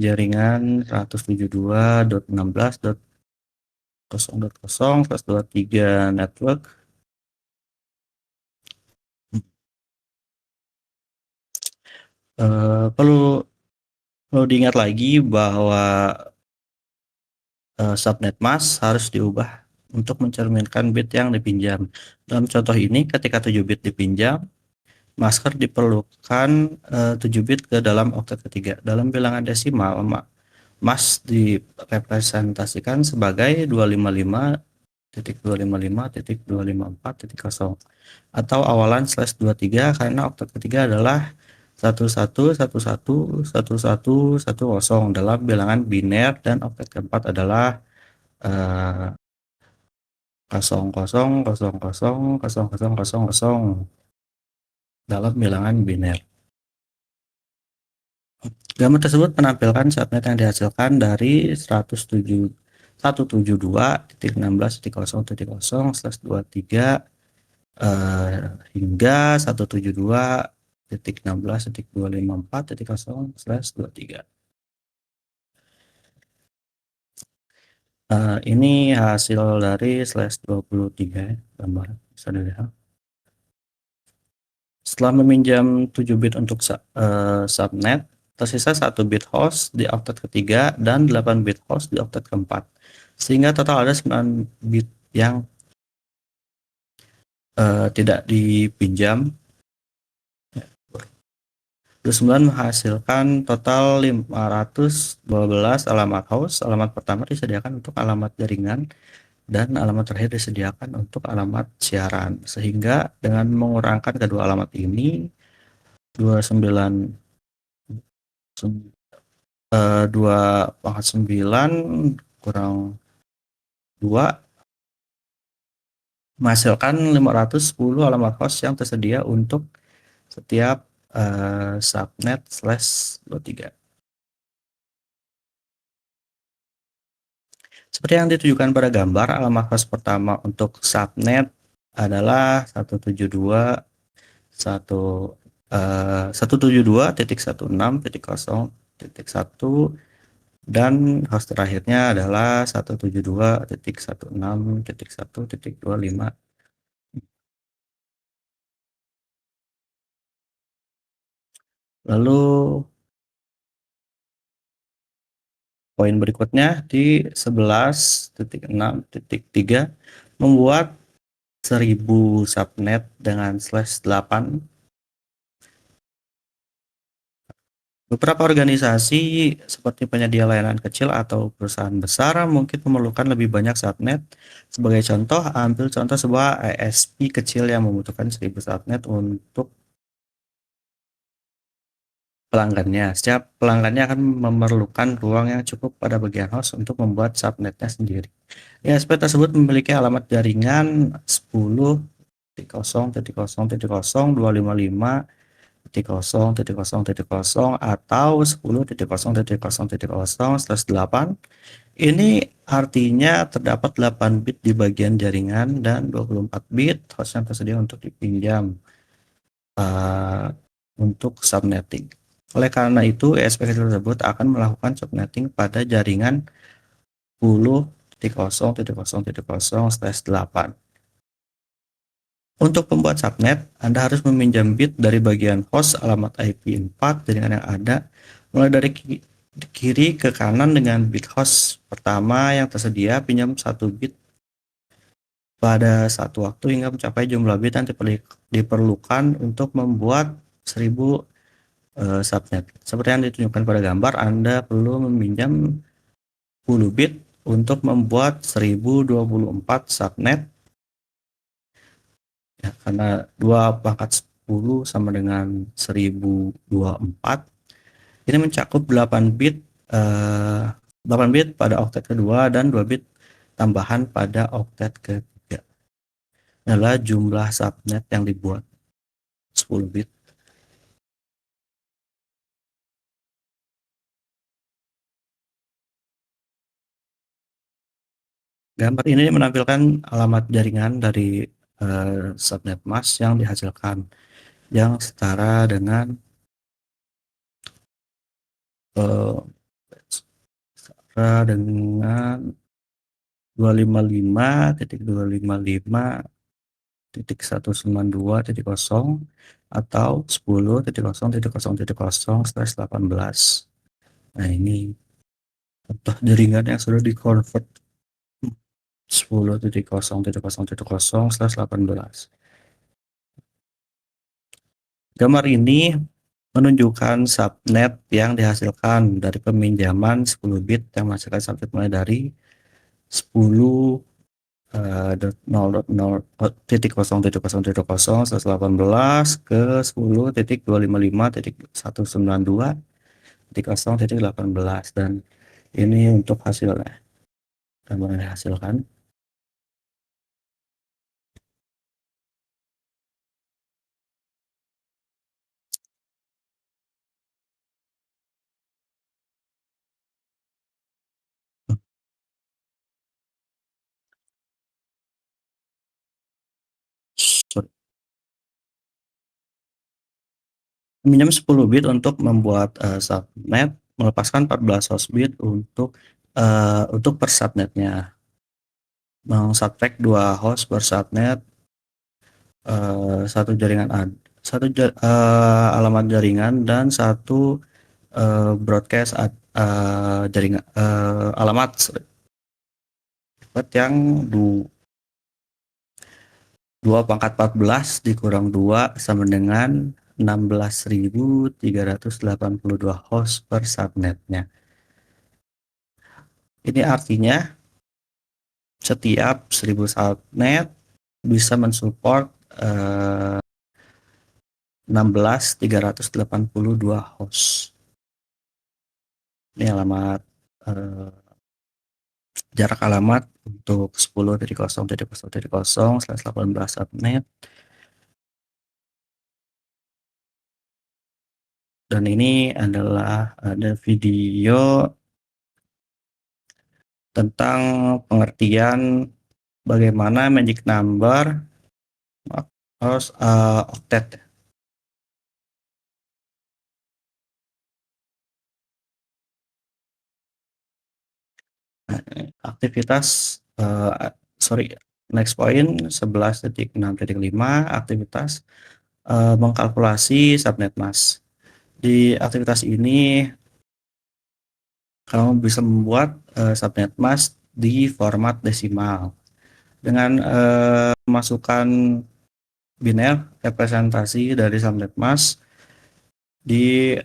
S3: jaringan 172.16.0.0/23 network. Perlu diingat lagi bahwa subnet mask harus diubah untuk mencerminkan bit yang dipinjam. Dalam contoh ini, ketika 7 bit dipinjam, masker diperlukan 7 bit ke dalam oktet ketiga. Dalam bilangan desimal, mask direpresentasikan sebagai 255.255.254.0 atau awalan /23 karena oktet ketiga adalah 11111110 dalam bilangan biner dan oktet keempat adalah 00000000 dalam bilangan biner. Gambar tersebut menampilkan subnet yang dihasilkan dari 172.16.0.0/23 hingga 172.16.254.0/23. Ini hasil dari /23 gambar bisa dilihat. Setelah meminjam 7 bit untuk subnet, tersisa 1 bit host di oktet ketiga dan 8 bit host di oktet keempat, sehingga total ada 9 bit yang tidak dipinjam. 9 menghasilkan total 512 alamat host. Alamat pertama disediakan untuk alamat jaringan dan alamat terakhir disediakan untuk alamat siaran, sehingga dengan mengurangkan kedua alamat ini 2/9 kurang 2 menghasilkan 510 alamat host yang tersedia untuk setiap subnet/23. Seperti yang ditunjukkan pada gambar, alamat host pertama untuk subnet adalah 172.168.0.1 dan host terakhirnya adalah 172.168.1.25. Lalu poin berikutnya di 11.6.3 membuat 1000 subnet dengan /8. Beberapa organisasi seperti penyedia layanan kecil atau perusahaan besar mungkin memerlukan lebih banyak subnet. Sebagai contoh, ambil contoh sebuah ISP kecil yang membutuhkan 1000 subnet untuk pelanggannya. Setiap pelanggannya akan memerlukan ruang yang cukup pada bagian host untuk membuat subnetnya sendiri. ISP tersebut memiliki alamat jaringan 10.0.0.255.0.0.0 atau 10.0.0.0/8. Ini artinya terdapat 8 bit di bagian jaringan dan 24 bit host yang tersedia untuk dipinjam untuk subnetting. Oleh karena itu, ISP tersebut akan melakukan subnetting pada jaringan 10.0.0.0/8. Untuk pembuat subnet, Anda harus meminjam bit dari bagian host alamat IP 4 jaringan yang ada, mulai dari kiri ke kanan dengan bit host pertama yang tersedia. Pinjam 1 bit pada satu waktu hingga mencapai jumlah bit yang diperlukan untuk membuat 1000 subnet. Seperti yang ditunjukkan pada gambar, Anda perlu meminjam 10 bit untuk membuat 1024 subnet. Ya, karena 2/10 sama dengan 1024. Ini mencakup 8 bit 8 bit pada oktet kedua dan 2 bit tambahan pada oktet ketiga. Adalah jumlah subnet yang dibuat 10 bit. Gambar ini menampilkan alamat jaringan dari subnet mask yang dihasilkan, yang setara dengan 255.255.192.0 atau 10.0.0.0/18. Nah, ini contoh jaringan yang sudah di-convert 10.0.0.0/18. Gambar ini menunjukkan subnet yang dihasilkan dari peminjaman 10 bit yang menghasilkan subnet mulai dari 10.0.0.0/18 ke 10.255.192.0/18, dan ini untuk hasilnya. Gambar yang dihasilkan. Minjam 10 bit untuk membuat subnet, melepaskan 14 host bit untuk per subnetnya. Meng-subtract 2 host per subnet, satu jaringan alamat jaringan dan satu broadcast jaringan alamat yang 2/14 dikurang 2 sama dengan 16.382 host per subnetnya. Ini artinya setiap 1000 subnet bisa mensupport 16.382 host. Ini alamat jarak alamat untuk 10.0.0.0/18 subnet. Dan ini adalah ada video tentang pengertian bagaimana magic number harus octet. Aktivitas next point 11.6.5 aktivitas mengkalkulasi subnet mask. Di aktivitas ini kamu bisa membuat subnet mask di format desimal dengan memasukkan biner representasi dari subnet mask di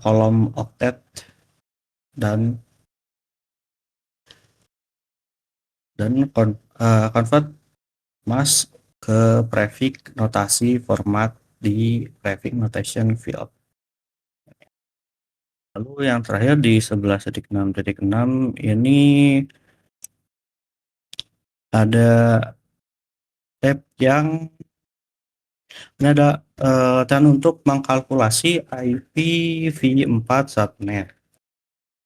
S3: kolom octet dan convert mask ke prefix notasi format di prefix notation field. Lalu yang terakhir di 11.6.6 ini ada tab yang ini ada latihan untuk mengkalkulasi IPv4 subnet.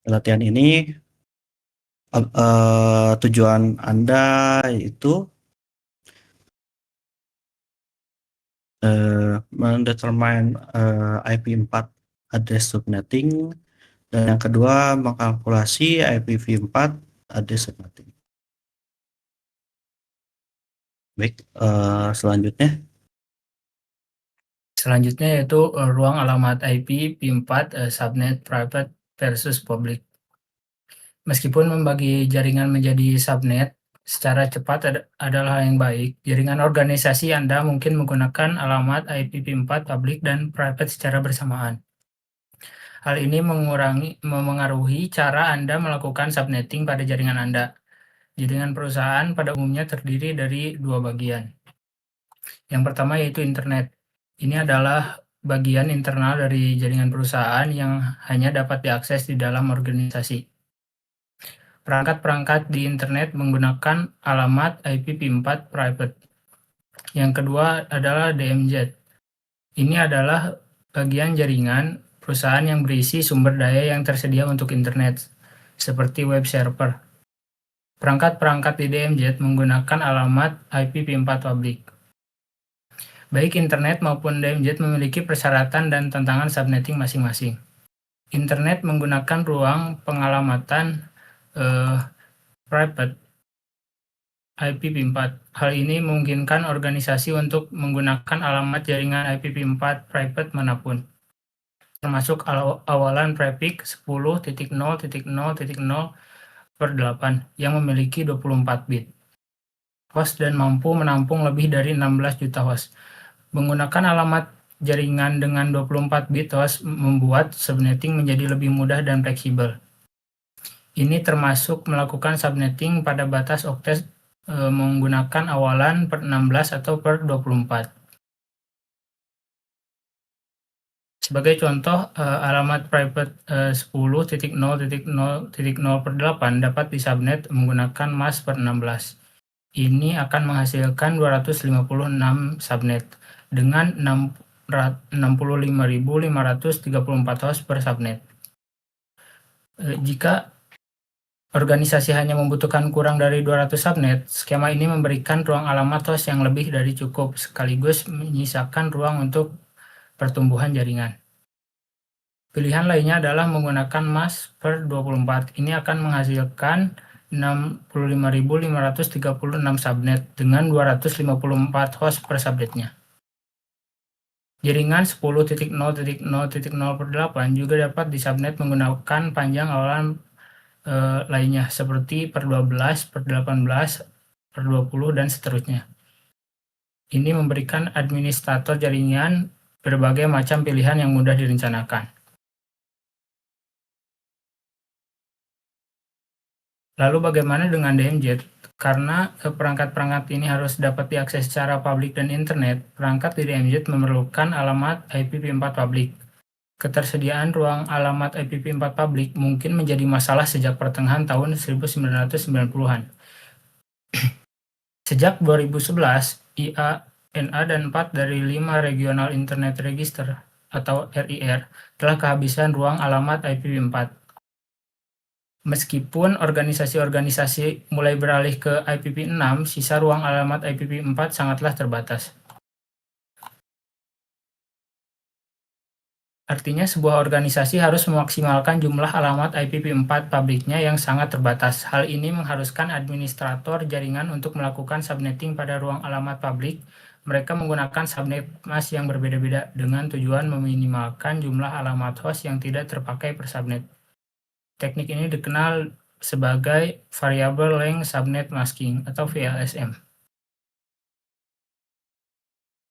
S3: Latihan ini tujuan Anda itu mendetermine IP4 address subnetting, dan yang kedua mengkalkulasi IPv4 address subnetting. Baik,
S4: Selanjutnya yaitu ruang alamat IPv4 subnet private versus public. Meskipun membagi jaringan menjadi subnet secara cepat adalah hal yang baik, jaringan organisasi Anda mungkin menggunakan alamat IPv4 public dan private secara bersamaan. Hal ini memengaruhi cara Anda melakukan subnetting pada jaringan Anda. Jaringan perusahaan pada umumnya terdiri dari dua bagian. Yang pertama yaitu internet. Ini adalah bagian internal dari jaringan perusahaan yang hanya dapat diakses di dalam organisasi. Perangkat-perangkat di internet menggunakan alamat IPv4 private. Yang kedua adalah DMZ. Ini adalah bagian jaringan perusahaan yang berisi sumber daya yang tersedia untuk internet, seperti web server. Perangkat-perangkat di DMZ menggunakan alamat IPv4 public. Baik internet maupun DMZ memiliki persyaratan dan tantangan subnetting masing-masing. Internet menggunakan ruang pengalamatan private IPv4. Hal ini memungkinkan organisasi untuk menggunakan alamat jaringan IPv4 private manapun, termasuk awalan prefix 10.0.0.0/8 yang memiliki 24 bit host dan mampu menampung lebih dari 16 juta host. Menggunakan alamat jaringan dengan 24 bit host membuat subnetting menjadi lebih mudah dan fleksibel. Ini termasuk melakukan subnetting pada batas oktet menggunakan awalan per 16 atau per 24. Sebagai contoh, alamat private 10.0.0.0/8 dapat disubnet menggunakan mask per 16. Ini akan menghasilkan 256 subnet dengan 65.534 host per subnet. Jika organisasi hanya membutuhkan kurang dari 200 subnet, skema ini memberikan ruang alamat host yang lebih dari cukup, sekaligus menyisakan ruang untuk pertumbuhan jaringan. Pilihan lainnya adalah menggunakan mask per 24. Ini akan menghasilkan 65.536 subnet dengan 254 host per subnetnya. Jaringan 10.0.0.0/8 juga dapat disubnet menggunakan panjang awalan lainnya seperti per 12, per 18, per 20, dan seterusnya. Ini memberikan administrator jaringan berbagai macam pilihan yang mudah direncanakan. Lalu bagaimana dengan DMZ? Karena perangkat-perangkat ini harus dapat diakses secara publik dan internet, perangkat di DMZ memerlukan alamat IPv4 publik. Ketersediaan ruang alamat IPv4 publik mungkin menjadi masalah sejak pertengahan tahun 1990-an. Sejak 2011, IA, NA, dan 4 dari 5 regional internet register atau RIR telah kehabisan ruang alamat IPv4. Meskipun organisasi-organisasi mulai beralih ke IPv6, sisa ruang alamat IPv4 sangatlah terbatas. Artinya sebuah organisasi harus memaksimalkan jumlah alamat IPv4 pabriknya yang sangat terbatas. Hal ini mengharuskan administrator jaringan untuk melakukan subnetting pada ruang alamat publik. Mereka menggunakan subnet mask yang berbeda-beda dengan tujuan meminimalkan jumlah alamat host yang tidak terpakai per subnet. Teknik ini dikenal sebagai Variable Length Subnet Masking atau VLSM.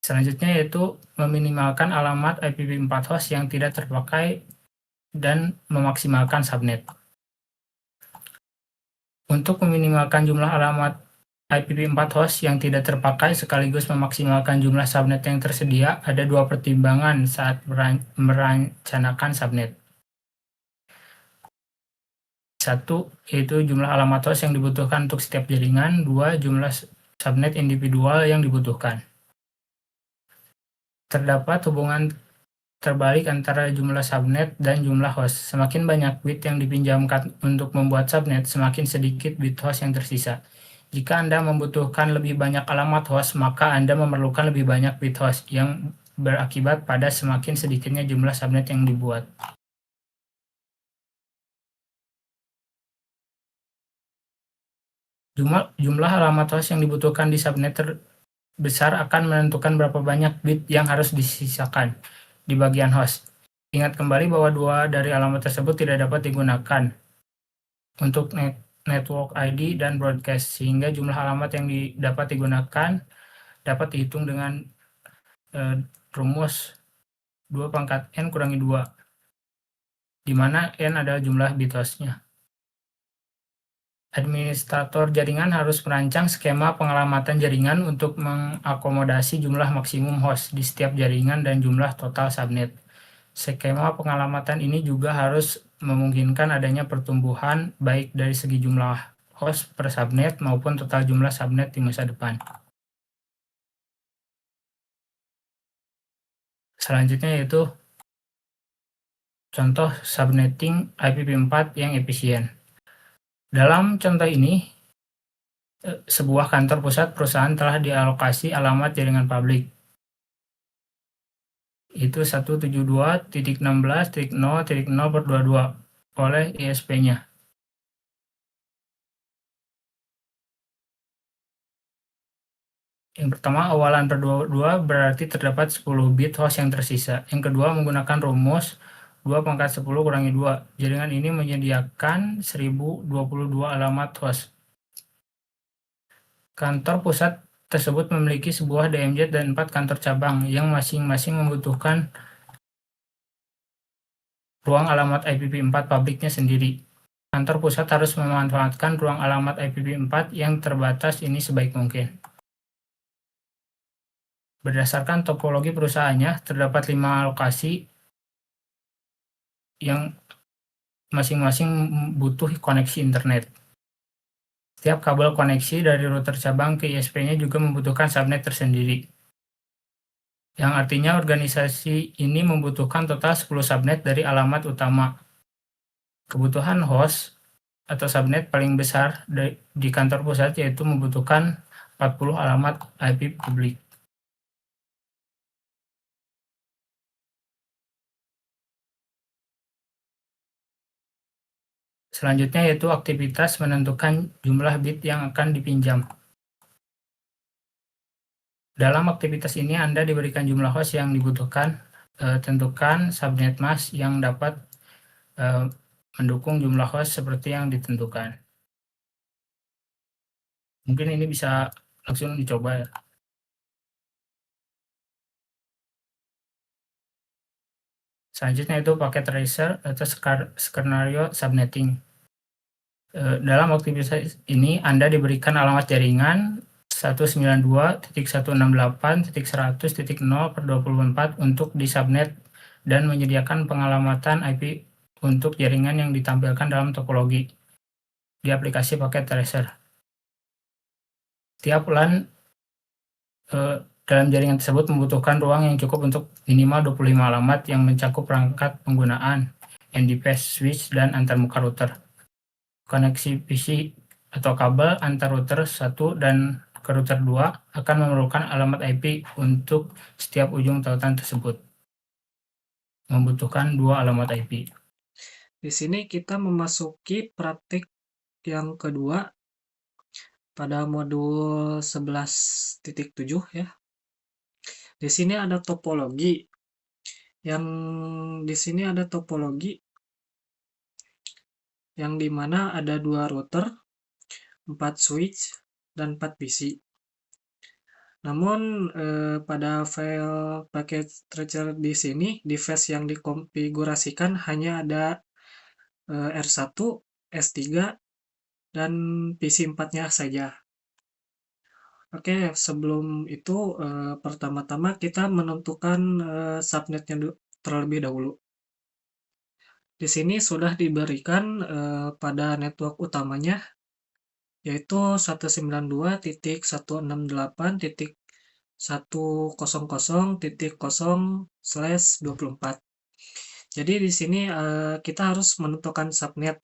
S4: Selanjutnya yaitu meminimalkan alamat IPv4 host yang tidak terpakai dan memaksimalkan subnet. Untuk meminimalkan jumlah alamat IPv4 host yang tidak terpakai sekaligus memaksimalkan jumlah subnet yang tersedia, ada dua pertimbangan saat merencanakan subnet. Satu, yaitu jumlah alamat host yang dibutuhkan untuk setiap jaringan. Dua, jumlah subnet individual yang dibutuhkan. Terdapat hubungan terbalik antara jumlah subnet dan jumlah host. Semakin banyak bit yang dipinjamkan untuk membuat subnet, semakin sedikit bit host yang tersisa. Jika Anda membutuhkan lebih banyak alamat host, maka Anda memerlukan lebih banyak bit host, yang berakibat pada semakin sedikitnya jumlah subnet yang dibuat. Jumlah alamat host yang dibutuhkan di subnet terbesar akan menentukan berapa banyak bit yang harus disisakan di bagian host. Ingat kembali bahwa dua dari alamat tersebut tidak dapat digunakan untuk network ID dan broadcast, sehingga jumlah alamat yang dapat digunakan dapat dihitung dengan rumus 2 pangkat N kurangi 2, di mana N adalah jumlah bit hostnya. Administrator jaringan harus merancang skema pengalamatan jaringan untuk mengakomodasi jumlah maksimum host di setiap jaringan dan jumlah total subnet. Skema pengalamatan ini juga harus memungkinkan adanya pertumbuhan baik dari segi jumlah host per subnet maupun total jumlah subnet di masa depan. Selanjutnya yaitu contoh subnetting IPv4 yang efisien. Dalam contoh ini, sebuah kantor pusat perusahaan telah dialokasi alamat jaringan publik. Itu 172.16.0.0/22 oleh ISP-nya. Yang pertama, awalan per 22 berarti terdapat 10 bit host yang tersisa. Yang kedua, menggunakan rumus 2 pangkat 10 kurangi 2. Jaringan ini menyediakan 1022 alamat host. Kantor pusat tersebut memiliki sebuah DMZ dan 4 kantor cabang yang masing-masing membutuhkan ruang alamat IPv4 pabriknya sendiri. Kantor pusat harus memanfaatkan ruang alamat IPv4 yang terbatas ini sebaik mungkin. Berdasarkan topologi perusahaannya, terdapat 5 lokasi yang masing-masing butuh koneksi internet. Setiap kabel koneksi dari router cabang ke ISP-nya juga membutuhkan subnet tersendiri. Yang artinya organisasi ini membutuhkan total 10 subnet dari alamat utama. Kebutuhan host atau subnet paling besar di kantor pusat yaitu membutuhkan 40 alamat IP publik. Selanjutnya yaitu aktivitas menentukan jumlah bit yang akan dipinjam. Dalam aktivitas ini Anda diberikan jumlah host yang dibutuhkan, tentukan subnet mask yang dapat mendukung jumlah host seperti yang ditentukan. Mungkin ini bisa langsung dicoba ya. Selanjutnya itu paket tracer atau skenario subnetting. Dalam aktivitas ini Anda diberikan alamat jaringan 192.168.100.0/24 untuk di subnet dan menyediakan pengalamatan IP untuk jaringan yang ditampilkan dalam topologi di aplikasi paket tracer. Setiap LAN Dalam jaringan tersebut membutuhkan ruang yang cukup untuk minimal 25 alamat yang mencakup perangkat penggunaan, MDPS switch, dan antarmuka router. Koneksi PC atau kabel antar router 1 dan ke router 2 akan memerlukan alamat IP untuk setiap ujung tautan tersebut. Membutuhkan 2 alamat IP.
S2: Di sini kita memasuki praktik yang kedua pada modul 11.7 ya. Di sini ada topologi. Yang di sini ada topologi yang dimana ada 2 router, 4 switch, dan 4 PC. Namun pada file package tracer di sini, device yang dikonfigurasikan hanya ada R1, S3, dan PC 4-nya saja. Oke, sebelum itu pertama-tama kita menentukan subnetnya terlebih dahulu. Di sini sudah diberikan pada network utamanya, yaitu 192.168.100.0/24. Jadi di sini kita harus menentukan subnet.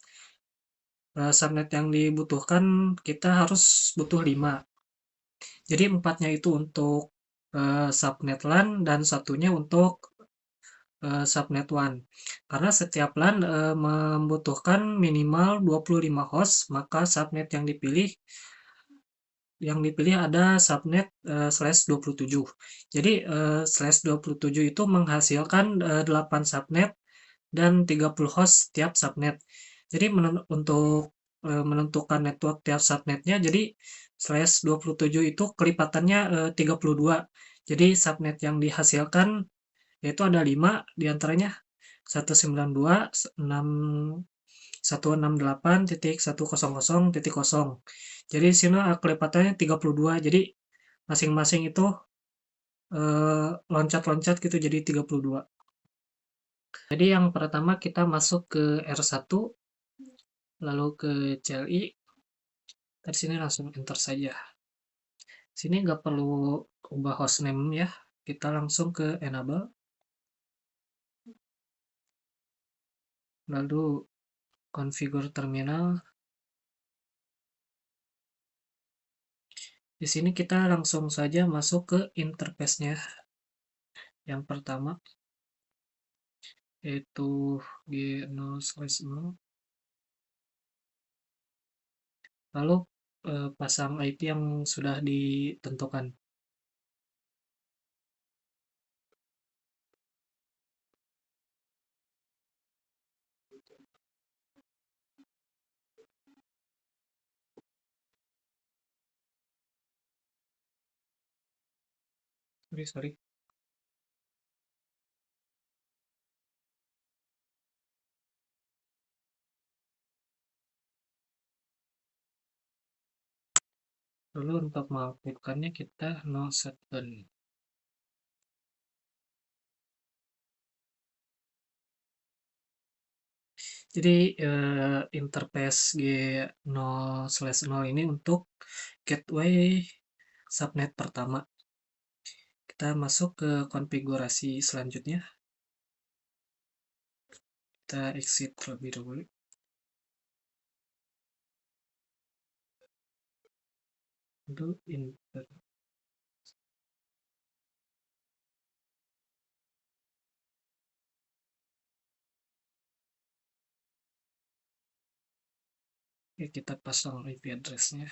S2: Subnet yang dibutuhkan kita harus butuh 5. Jadi 4-nya itu untuk subnet LAN dan satunya untuk subnet WAN. Karena setiap LAN membutuhkan minimal 25 host, maka subnet yang dipilih ada subnet /27. Jadi /27 itu menghasilkan 8 subnet dan 30 host tiap subnet. Jadi untuk menentukan network tiap subnetnya, jadi /27 itu kelipatannya 32. Jadi subnet yang dihasilkan yaitu ada 5, diantaranya 192.168.100.0. Jadi di sini kelipatannya 32. Jadi masing-masing itu loncat-loncat gitu jadi 32. Jadi yang pertama kita masuk ke R1, lalu ke CLI. Dari sini langsung enter saja. Sini nggak perlu ubah hostname ya, kita langsung ke enable. Lalu configure terminal. Di sini kita langsung saja masuk ke interface-nya. Yang pertama yaitu G0/0. Lalu pasang IP yang sudah ditentukan. Sorry. Lalu untuk mengaktifkannya kita no shutdown. Jadi interface G0/0 ini untuk gateway subnet pertama. Kita masuk ke konfigurasi selanjutnya. Kita exit terlebih dahulu. Lalu kita pasang IP address-nya.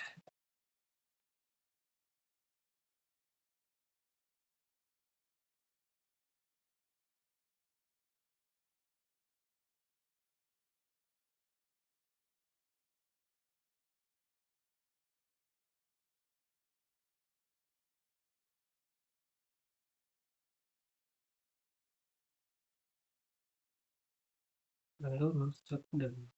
S2: Lalu no shutdown.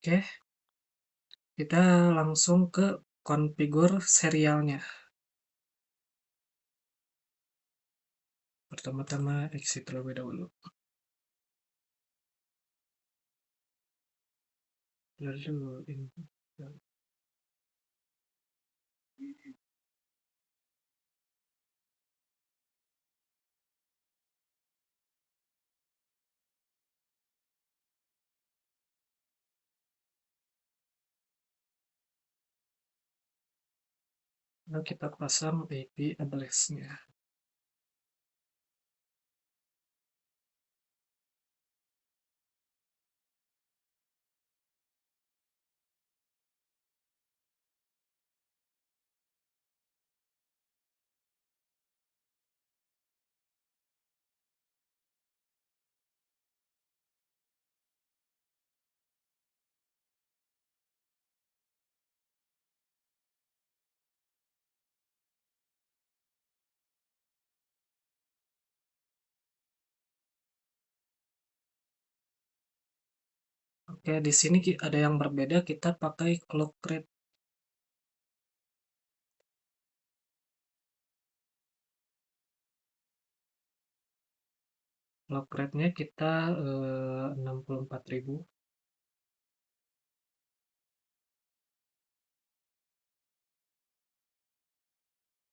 S2: Oke, kita langsung ke configure serialnya. Pertama-tama exit terlebih dahulu. Lalu Nah, kita pasang IP address-nya. Oke, di sini ada yang berbeda, kita pakai clock rate. Clock rate-nya kita 64.000.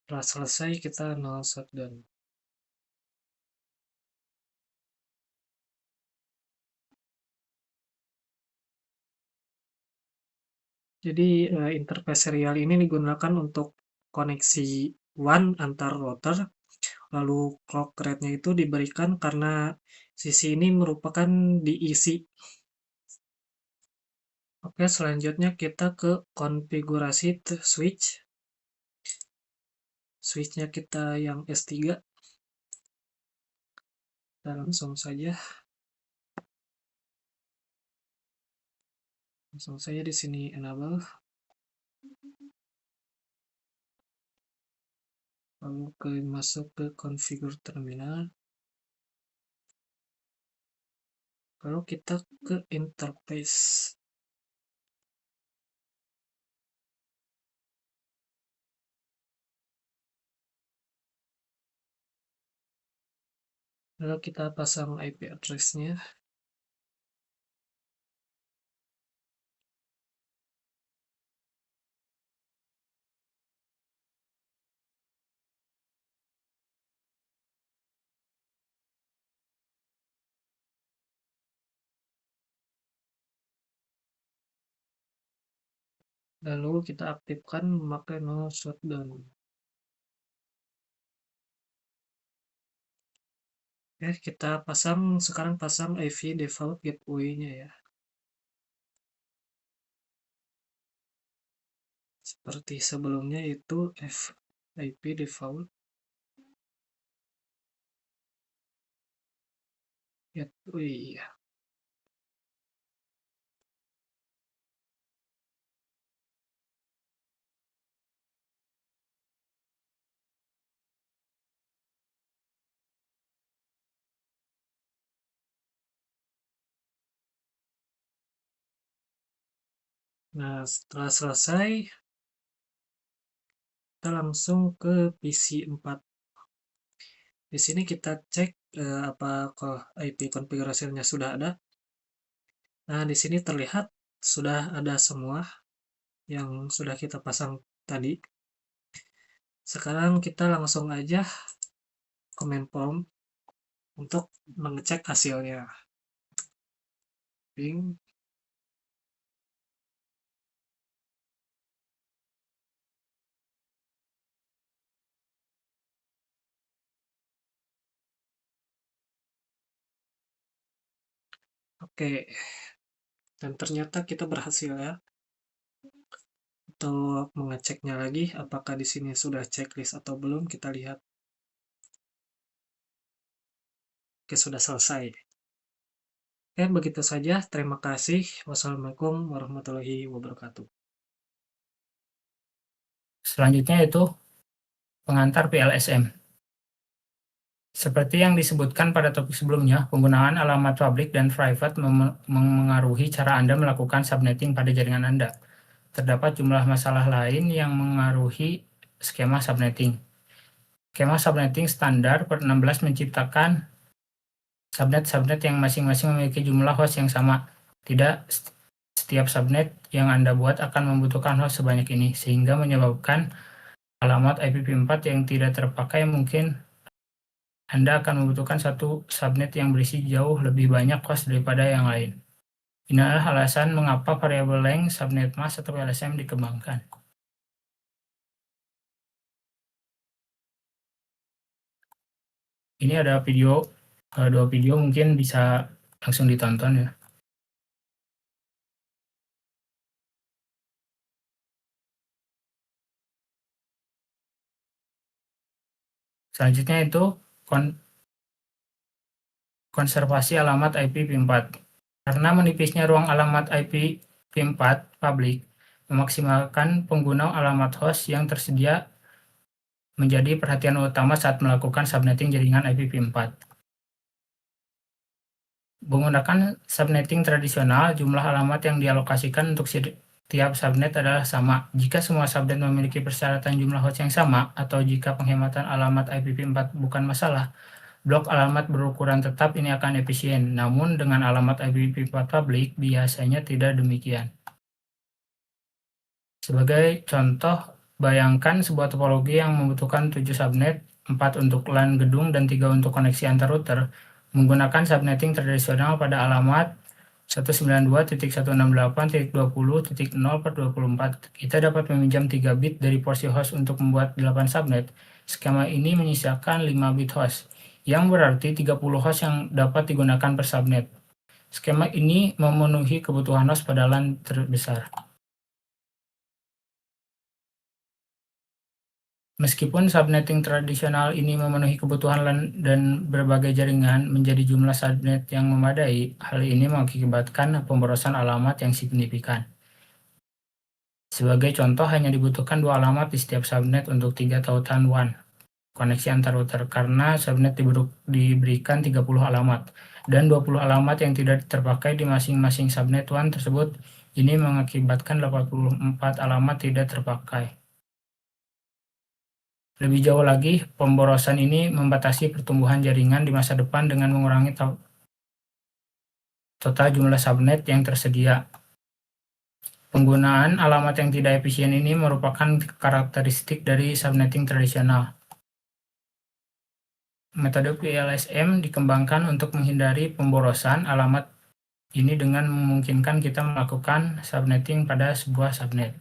S2: Setelah selesai kita no shutdown. Jadi interface serial ini digunakan untuk koneksi WAN antar router. Lalu clock rate-nya itu diberikan karena sisi ini merupakan diisi. Oke, selanjutnya kita ke konfigurasi switch. Switch-nya kita yang S3. Kita langsung saja di sini enable. Lalu masuk ke configure terminal. Lalu kita ke interface. Lalu kita pasang IP address-nya. Lalu kita aktifkan memakai no shutdown. Oke, kita sekarang pasang IV default gateway-nya ya. Seperti sebelumnya itu IP default gateway ya. Nah, setelah selesai, kita langsung ke PC 4. Di sini kita cek apakah IP konfigurasinya sudah ada. Nah, di sini terlihat sudah ada semua yang sudah kita pasang tadi. Sekarang kita langsung aja command prompt untuk mengecek hasilnya. Ping. Oke, dan ternyata kita berhasil ya. Untuk mengeceknya lagi, apakah di sini sudah checklist atau belum, kita lihat. Oke, sudah selesai. Oke, begitu saja. Terima kasih. Wassalamualaikum warahmatullahi wabarakatuh.
S4: Selanjutnya itu pengantar PLSM. Seperti yang disebutkan pada topik sebelumnya, penggunaan alamat public dan private memengaruhi cara Anda melakukan subnetting pada jaringan Anda. Terdapat jumlah masalah lain yang mengaruhi skema subnetting. Skema subnetting standar per 16 menciptakan subnet yang masing-masing memiliki jumlah host yang sama. Tidak setiap subnet yang Anda buat akan membutuhkan host sebanyak ini, sehingga menyebabkan alamat IPv4 yang tidak terpakai, mungkin Anda akan membutuhkan satu subnet yang berisi jauh lebih banyak host daripada yang lain. Ini adalah alasan mengapa variabel length subnet mask atau VLSM dikembangkan. Ini ada dua video, mungkin bisa langsung ditonton ya. Selanjutnya itu konservasi alamat IPv4. Karena menipisnya ruang alamat IPv4 publik, memaksimalkan pengguna alamat host yang tersedia menjadi perhatian utama saat melakukan subnetting jaringan IPv4. Menggunakan subnetting tradisional, jumlah alamat yang dialokasikan untuk setiap subnet adalah sama. Jika semua subnet memiliki persyaratan jumlah host yang sama, atau jika penghematan alamat IPv4 bukan masalah, blok alamat berukuran tetap ini akan efisien. Namun dengan alamat IPv4 publik, biasanya tidak demikian. Sebagai contoh, bayangkan sebuah topologi yang membutuhkan 7 subnet, 4 untuk LAN gedung dan 3 untuk koneksi antar router, menggunakan subnetting tradisional pada alamat 192.168.20.0/24. Kita dapat meminjam 3 bit dari porsi host untuk membuat 8 subnet. Skema ini menyisakan 5 bit host, yang berarti 30 host yang dapat digunakan per subnet. Skema ini memenuhi kebutuhan host pada LAN terbesar. Meskipun subnetting tradisional ini memenuhi kebutuhan LAN dan berbagai jaringan menjadi jumlah subnet yang memadai, hal ini mengakibatkan pemborosan alamat yang signifikan. Sebagai contoh, hanya dibutuhkan 2 alamat di setiap subnet untuk 3 tautan WAN, koneksi antar router, karena subnet diberikan 30 alamat, dan 20 alamat yang tidak terpakai di masing-masing subnet WAN tersebut. Ini mengakibatkan 84 alamat tidak terpakai. Lebih jauh lagi, pemborosan ini membatasi pertumbuhan jaringan di masa depan dengan mengurangi total jumlah subnet yang tersedia. Penggunaan alamat yang tidak efisien ini merupakan karakteristik dari subnetting tradisional. Metode VLSM dikembangkan untuk menghindari pemborosan alamat ini dengan memungkinkan kita melakukan subnetting pada sebuah subnet.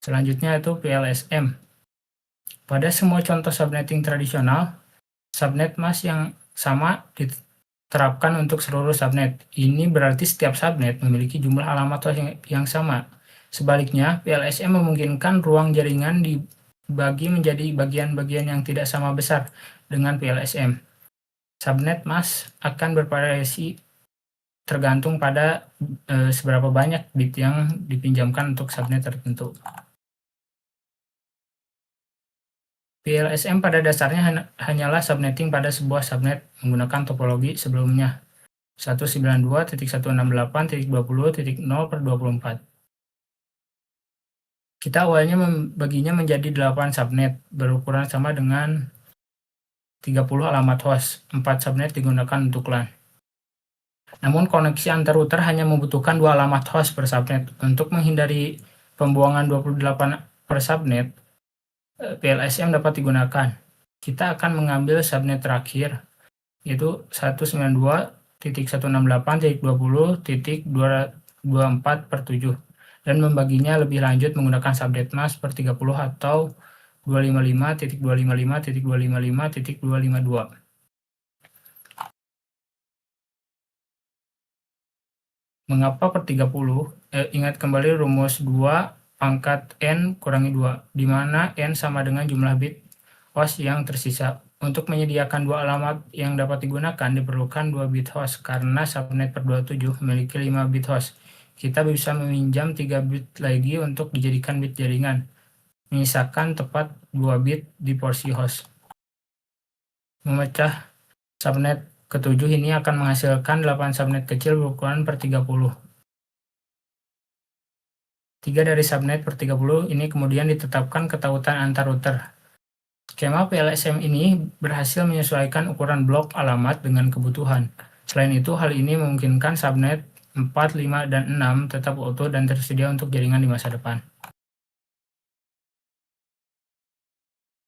S4: Selanjutnya itu VLSM. Pada semua contoh subnetting tradisional, subnet mask yang sama diterapkan untuk seluruh subnet. Ini berarti setiap subnet memiliki jumlah alamat host yang sama. Sebaliknya, VLSM memungkinkan ruang jaringan dibagi menjadi bagian-bagian yang tidak sama besar dengan VLSM. Subnet mask akan bervariasi tergantung pada seberapa banyak bit yang dipinjamkan untuk subnet tertentu. VLSM pada dasarnya hanyalah subnetting pada sebuah subnet menggunakan topologi sebelumnya 192.168.20.0/24. Kita awalnya membaginya menjadi 8 subnet berukuran sama dengan 30 alamat host. 4 subnet digunakan untuk LAN. Namun koneksi antar router hanya membutuhkan 2 alamat host per subnet. Untuk menghindari pembuangan 28 per subnet, VLSM dapat digunakan. Kita akan mengambil subnet terakhir, yaitu 192.168.20.24/7, dan membaginya lebih lanjut menggunakan subnet mask per 30 atau 255.255.255.252. Mengapa per 30? Ingat kembali rumus 2 pangkat N kurangi 2, di mana N sama dengan jumlah bit host yang tersisa. Untuk menyediakan 2 alamat yang dapat digunakan, diperlukan 2 bit host, karena subnet per 27 memiliki 5 bit host. Kita bisa meminjam 3 bit lagi untuk dijadikan bit jaringan, menyisakan tepat 2 bit di porsi host. Memecah subnet ke-7 ini akan menghasilkan 8 subnet kecil berukuran per 30. 3 dari subnet per 30 ini kemudian ditetapkan ketautan antar router. Skema VLSM ini berhasil menyesuaikan ukuran blok alamat dengan kebutuhan. Selain itu, hal ini memungkinkan subnet 4, 5, dan 6 tetap utuh dan tersedia untuk jaringan di masa depan.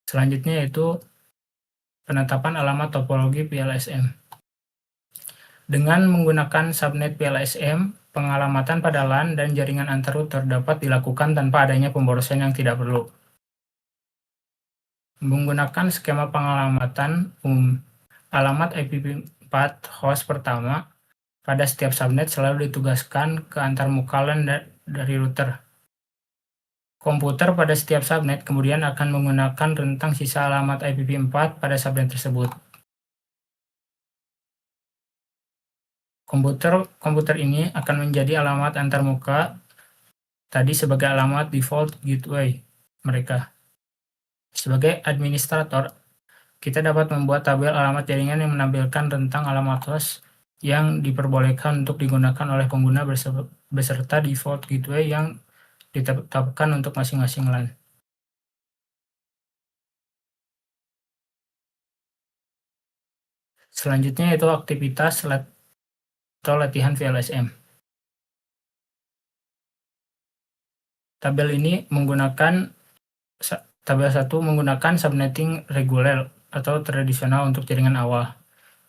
S4: Selanjutnya yaitu penetapan alamat topologi PLSM. Dengan menggunakan subnet PLSM, pengalamatan pada LAN dan jaringan antar router dapat dilakukan tanpa adanya pemborosan yang tidak perlu. Menggunakan skema pengalamatan alamat IPv4 host pertama pada setiap subnet selalu ditugaskan ke antarmuka LAN dari router. Komputer pada setiap subnet kemudian akan menggunakan rentang sisa alamat IPv4 pada subnet tersebut. Komputer ini akan menjadi alamat antarmuka tadi sebagai alamat default gateway mereka. Sebagai administrator, kita dapat membuat tabel alamat jaringan yang menampilkan rentang alamat host yang diperbolehkan untuk digunakan oleh pengguna beserta default gateway yang ditetapkan untuk masing-masing LAN. Selanjutnya yaitu aktivitas atau latihan VLSM. Tabel 1 menggunakan subnetting reguler atau tradisional untuk jaringan awal,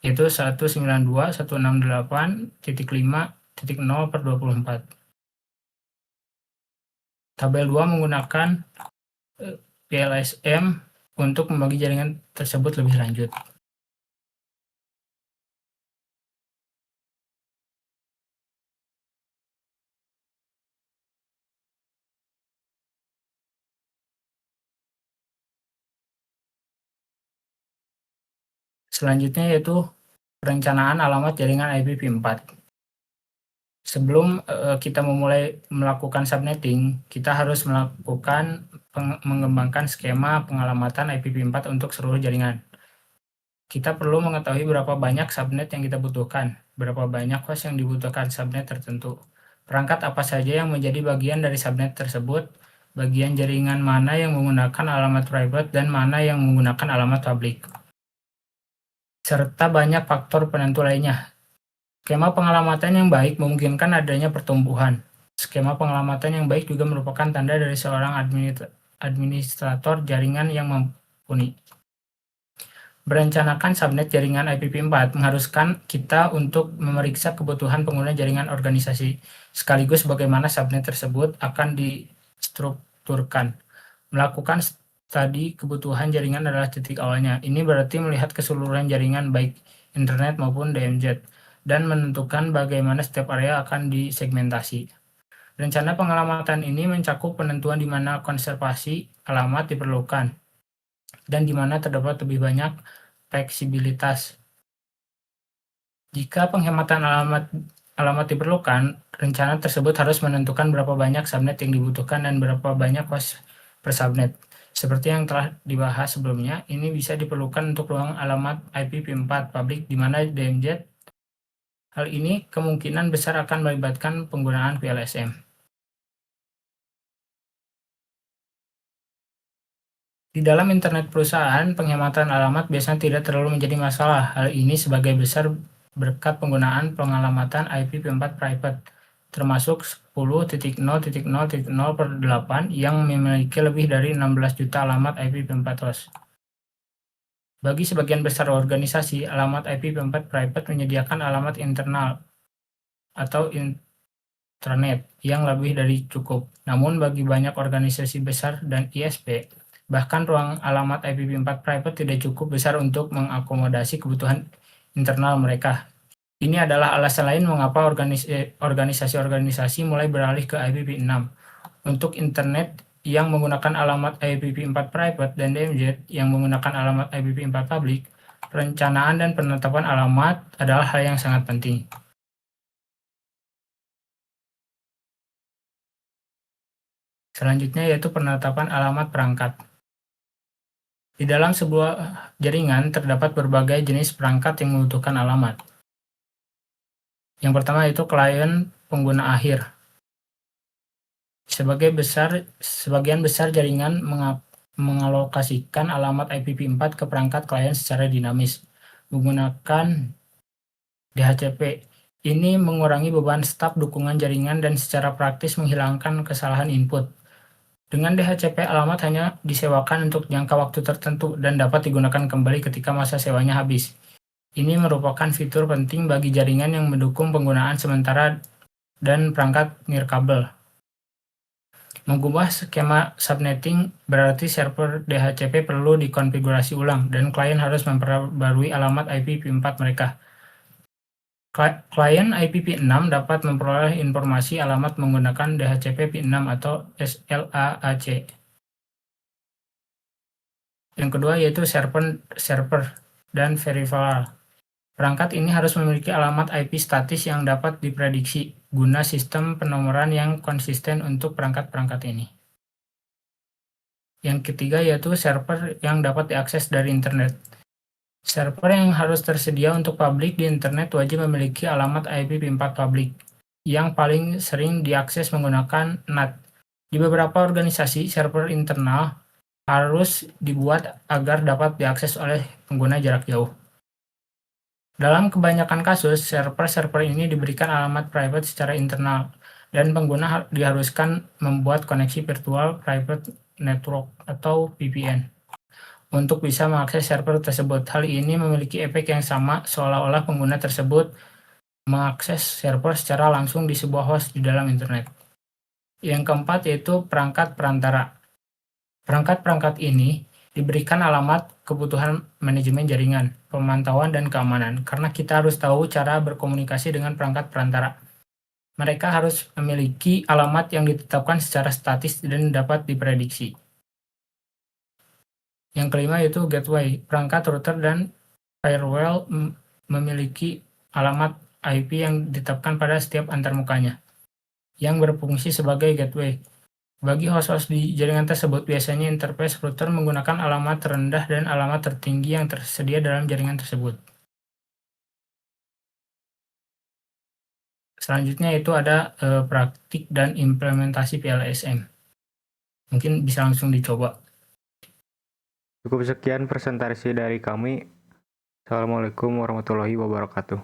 S4: yaitu 192.168.5.0/24. Tabel 2 menggunakan PLSM untuk membagi jaringan tersebut lebih lanjut. Selanjutnya yaitu perencanaan alamat jaringan IPv4. Sebelum kita memulai melakukan subnetting, kita harus mengembangkan skema pengalamatan IPv4 untuk seluruh jaringan. Kita perlu mengetahui berapa banyak subnet yang kita butuhkan, berapa banyak host yang dibutuhkan subnet tertentu, perangkat apa saja yang menjadi bagian dari subnet tersebut, bagian jaringan mana yang menggunakan alamat private dan mana yang menggunakan alamat public, serta banyak faktor penentu lainnya. Skema pengalamatan yang baik memungkinkan adanya pertumbuhan. Skema pengalamatan yang baik juga merupakan tanda dari seorang administrator jaringan yang mumpuni. Merencanakan subnet jaringan IPv4 mengharuskan kita untuk memeriksa kebutuhan pengguna jaringan organisasi, sekaligus bagaimana subnet tersebut akan distrukturkan. Melakukan studi kebutuhan jaringan adalah titik awalnya. Ini berarti melihat keseluruhan jaringan baik internet maupun DMZ, dan menentukan bagaimana setiap area akan disegmentasi. Rencana pengalamatan ini mencakup penentuan di mana konservasi alamat diperlukan dan di mana terdapat lebih banyak fleksibilitas. Jika penghematan alamat diperlukan, rencana tersebut harus menentukan berapa banyak subnet yang dibutuhkan dan berapa banyak host per subnet. Seperti yang telah dibahas sebelumnya, ini bisa diperlukan untuk ruang alamat IPv4 publik di mana DMZ. Hal ini kemungkinan besar akan melibatkan penggunaan PLSM. Di dalam internet perusahaan, penghematan alamat biasanya tidak terlalu menjadi masalah. Hal ini sebagai besar berkat penggunaan pengalamatan IPv4 private, termasuk 10.0.0.0/8 yang memiliki lebih dari 16 juta alamat IPv4 host. Bagi sebagian besar organisasi, alamat IPv4 private menyediakan alamat internal atau intranet yang lebih dari cukup. Namun bagi banyak organisasi besar dan ISP, bahkan ruang alamat IPv4 private tidak cukup besar untuk mengakomodasi kebutuhan internal mereka. Ini adalah alasan lain mengapa organisasi-organisasi mulai beralih ke IPv6. Untuk internet yang menggunakan alamat IPv4 private dan DMZ yang menggunakan alamat IPv4 public, perencanaan dan penetapan alamat adalah hal yang sangat penting. Selanjutnya yaitu penetapan alamat perangkat. Di dalam sebuah jaringan terdapat berbagai jenis perangkat yang membutuhkan alamat. Yang pertama yaitu klien pengguna akhir. Sebagian besar jaringan mengalokasikan alamat IPv4 ke perangkat klien secara dinamis menggunakan DHCP. Ini mengurangi beban staf dukungan jaringan dan secara praktis menghilangkan kesalahan input. Dengan DHCP, alamat hanya disewakan untuk jangka waktu tertentu dan dapat digunakan kembali ketika masa sewanya habis. Ini merupakan fitur penting bagi jaringan yang mendukung penggunaan sementara dan perangkat nirkabel. Mengubah skema subnetting berarti server DHCP perlu dikonfigurasi ulang dan klien harus memperbarui alamat IPv4 mereka. Klien IPv6 dapat memperoleh informasi alamat menggunakan DHCP v6 atau SLAAC. Yang kedua yaitu server dan peripheral. Perangkat ini harus memiliki alamat IP statis yang dapat diprediksi guna sistem penomoran yang konsisten untuk perangkat-perangkat ini. Yang ketiga yaitu server yang dapat diakses dari internet. Server yang harus tersedia untuk publik di internet wajib memiliki alamat IPv4 publik, yang paling sering diakses menggunakan NAT. Di beberapa organisasi, server internal harus dibuat agar dapat diakses oleh pengguna jarak jauh. Dalam kebanyakan kasus, server-server ini diberikan alamat private secara internal, dan pengguna diharuskan membuat koneksi virtual private network atau VPN untuk bisa mengakses server tersebut. Hal ini memiliki efek yang sama seolah-olah pengguna tersebut mengakses server secara langsung di sebuah host di dalam internet. Yang keempat yaitu perangkat perantara. Perangkat-perangkat ini diberikan alamat kebutuhan manajemen jaringan, pemantauan, dan keamanan, karena kita harus tahu cara berkomunikasi dengan perangkat perantara. Mereka harus memiliki alamat yang ditetapkan secara statis dan dapat diprediksi. Yang kelima yaitu gateway. Perangkat router dan firewall memiliki alamat IP yang ditetapkan pada setiap antarmukanya, yang berfungsi sebagai gateway. Bagi host-host di jaringan tersebut, biasanya interface router menggunakan alamat terendah dan alamat tertinggi yang tersedia dalam jaringan tersebut. Selanjutnya itu ada praktik dan implementasi PLSM. Mungkin bisa langsung dicoba.
S1: Cukup sekian presentasi dari kami. Assalamualaikum warahmatullahi wabarakatuh.